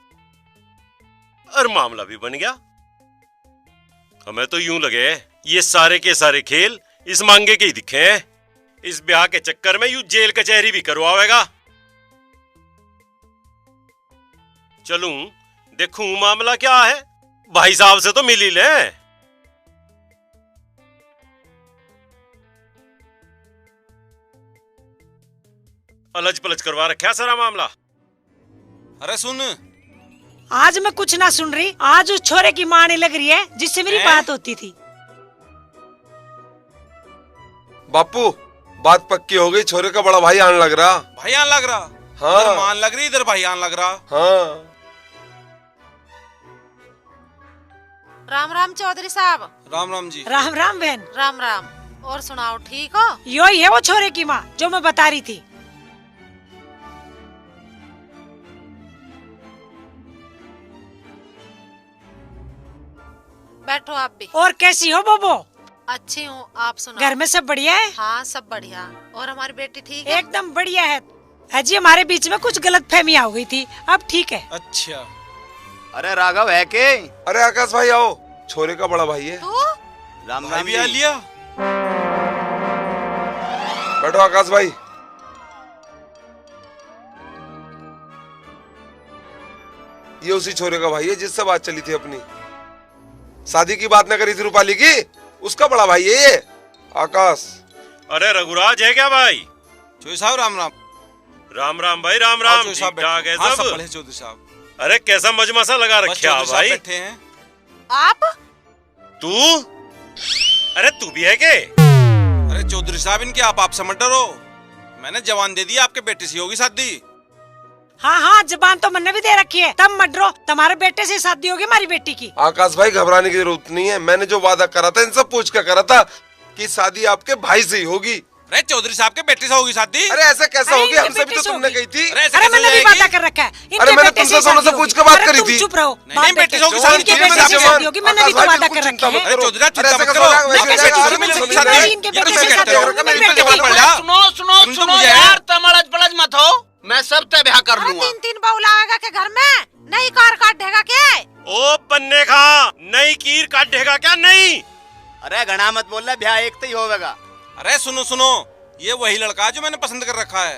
और मामला भी बन गया। हमें तो यूं लगे ये सारे के सारे खेल इस मांगे के ही दिखे हैं। इस ब्याह के चक्कर में यूं जेल कचहरी भी करवाएगा। चलूं देखूं मामला क्या है, भाई साहब से तो मिल ही ले। अलज पलज करवा रखा सारा मामला। अरे सुन, आज मैं कुछ ना सुन रही, आज उस छोरे की माँ ने लग रही है जिससे मेरी बात होती थी। बापू बात पक्की हो गई, छोरे का बड़ा भाई आने लग रहा। भाई आने लग रहा? हाँ। इधर मान लग रही, इधर भाई आने लग रहा। हाँ। राम राम चौधरी साहब। राम राम जी। राम राम बहन। राम राम। और सुनाओ, ठीक हो? यो ही है वो छोरे की माँ जो मैं बता रही थी। बैठो आप भी। और कैसी हो बोबो? अच्छी हूँ, आप सुनाओ। घर में सब बढ़िया है? हाँ सब बढ़िया। और हमारी बेटी ठीक है? एकदम बढ़िया है। अजी हमारे बीच में कुछ गलतफहमियां हो गई थी, अब ठीक है। अच्छा। अरे राघव है के? अरे आकाश भाई आओ, छोरे का बड़ा भाई है। राम राम भी आ लिया। बैठो आकाश भाई। ये उसी छोरे का भाई है जिससे बात चली थी अपनी। शादी की बात न करी थी रूपाली की, उसका बड़ा भाई है ये आकाश। अरे रघुराज है क्या भाई? चौधरी साहब राम राम। राम राम भाई, राम राम। चौधरी साहब ठीक ठाक है हाँ, सब? सब बढ़िया चौधरी साहब। अरे कैसा मजमसा लगा रखा भाई? बैठे हैं। आप? तू? अरे तू भी है के? अरे चौधरी साहब इनके आप समझ डरो, मैंने जवान दे दिया, आपके बेटे से होगी शादी। हाँ हाँ, जबान तो मैंने भी दे रखी है, तब मत डरो, तुम्हारे बेटे से शादी होगी हमारी बेटी की। आकाश भाई घबराने की जरूरत नहीं है, मैंने जो वादा करा था इन सब पूछ कर करा था कि शादी आपके भाई से ही होगी। अरे चौधरी साहब के बेटे से होगी शादी? अरे ऐसा कैसा होगी, हमसे भी तो तुमने कही थी। अरे मैंने भी वादा कर रखा है। अरे मैंने तुमसे दोनों से पूछ कर बात करी थी। चुप रहो। नहीं बेटे से होगी शादी, इनके बेटे से शादी होगी, मैंने भी तो वादा कर रखा है। अरे चौधरी साहब चिंता मत करो, इनके बेटे से शादी होगी मेरी बेटी की। सुनो सुनो सुनो यार, तमड़ज पड़ज मत हो, मैं सब तय ब्याह कर लूंगा। 3-3 बहू लाएगा के घर में, नई कार काटेगा क्या? ओ पन्ने खा, नई कीर काटेगा क्या? नहीं। अरे घना मत बोल रहा, ब्याह एक तो ही होगा। अरे सुनो सुनो, ये वही लड़का है जो मैंने पसंद कर रखा है।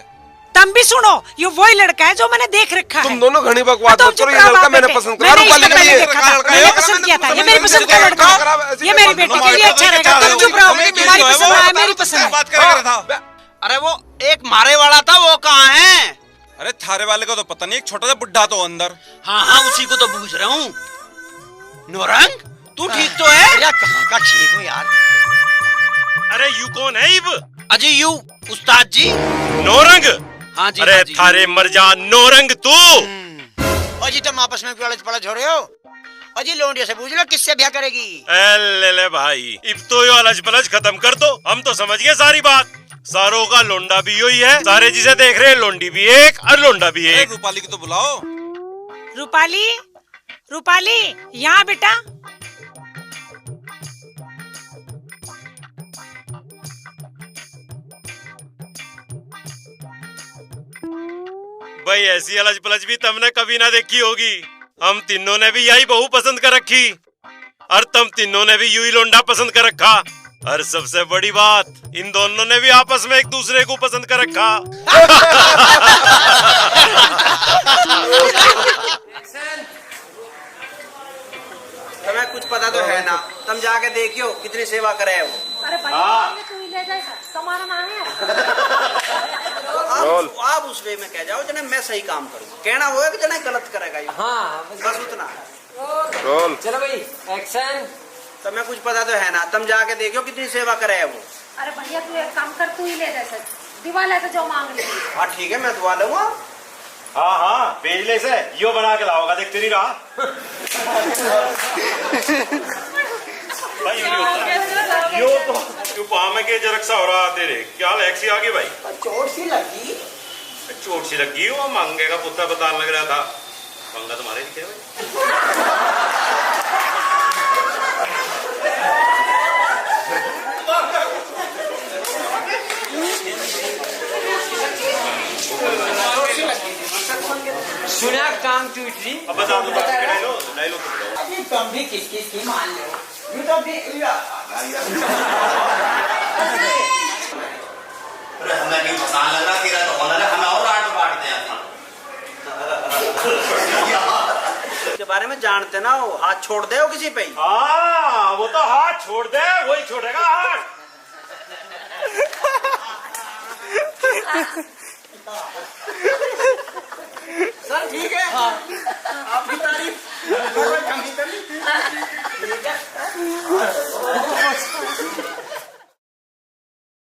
तुम भी सुनो, ये वही लड़का है जो मैंने देख रखा है। तुम दोनों घनी बकवास मत करो, ये लड़का मैंने पसंद करा, रूपाली के लिए। मैंने पसंद किया था, ये मेरी पसंद का लड़का है, ये मेरी बेटी के लिए अच्छा रहेगा। तुम चुप रहो, तुम्हारी पसंद है, मेरी पसंद है। बात कर रहा था। अरे वो एक मारे वाला था, वो कहाँ है? अरे थारे वाले का तो पता नहीं, एक छोटा सा बुड्ढा तो अंदर। हाँ हाँ, उसी को तो पूछ रहा हूँ। नौरंग तू ठीक तो है? यार कहाँ का ठीक हूँ यार। अरे यू कौन है इब? अजी यू उस्ताद जी। नौरंग? हाँ जी। अरे हाँ जी। थारे मर जा नौरंग तू। अजी तुम आपस में पलच पलच हो रहे हो। अजी लोंडिया से पूछ लो किससे ब्याह करेगी। ले भाई, इब तो यो अलज पलच खत्म कर दो, हम तो समझ गए सारी बात। सारों का लोंडा भी यही है, सारे जिसे देख रहे हैं लोंडी भी एक और लोंडा भी एक। रूपाली की तो बुलाओ। रूपाली, रूपाली यहाँ बेटा। भाई ऐसी अलज पलच भी तुमने कभी ना देखी होगी। हम तीनों ने भी यही बहू पसंद कर रखी और तुम तीनों ने भी यू ही लोंडा पसंद कर रखा। और सबसे बड़ी बात, इन दोनों ने भी आपस में एक दूसरे को पसंद कर रखा। तुम्हें कुछ पता तो है ना, तुम जाके देखियो कितनी सेवा करे है वो। अरे भाई तू ही ले जा, तुम्हारा नाम है। आप उस वे में कह जाओ जना मैं सही काम करूँ, कहना होगा कि जना गलत करेगा ये। हाँ बस उतना। रोल। चलो भाई एक्शन। तुम्हें कुछ पता तो है ना, तुम जाके देखियो कितनी सेवा करे है वो। अरे भैया तू एक काम कर, तू ही ले जा, दिवाला से जो मांग ले। हाँ ठीक है, मैं दुआ लूंगा। हाँ हाँ, पेजले से यो बना के लाओगा, देखते नहीं रहा। भाई यो तो क्यों पाम के जरक्सा हो रहा तेरे, क्या लैक्सी आ गई भाई? चोट सी लगी। चोट सी लगी, वो मांगे का पुत्ता बताने लग रहा था। पंगा तुम्हारे दिखे भाई। सुना काम टूट रही। अब बता दो डायलॉग अभी तुम भी किस मान लो। ये तो भी हमें नहीं पसंद लग रहा, तेरा तो होना है, हमें और आट बांटते हैं। के बारे में जानते ना हो, हाथ छोड़ दे हो किसी पे। हाँ वो तो हाथ छोड़ दे, वही छोड़ेगा हाथ। सर ठीक है। हाँ।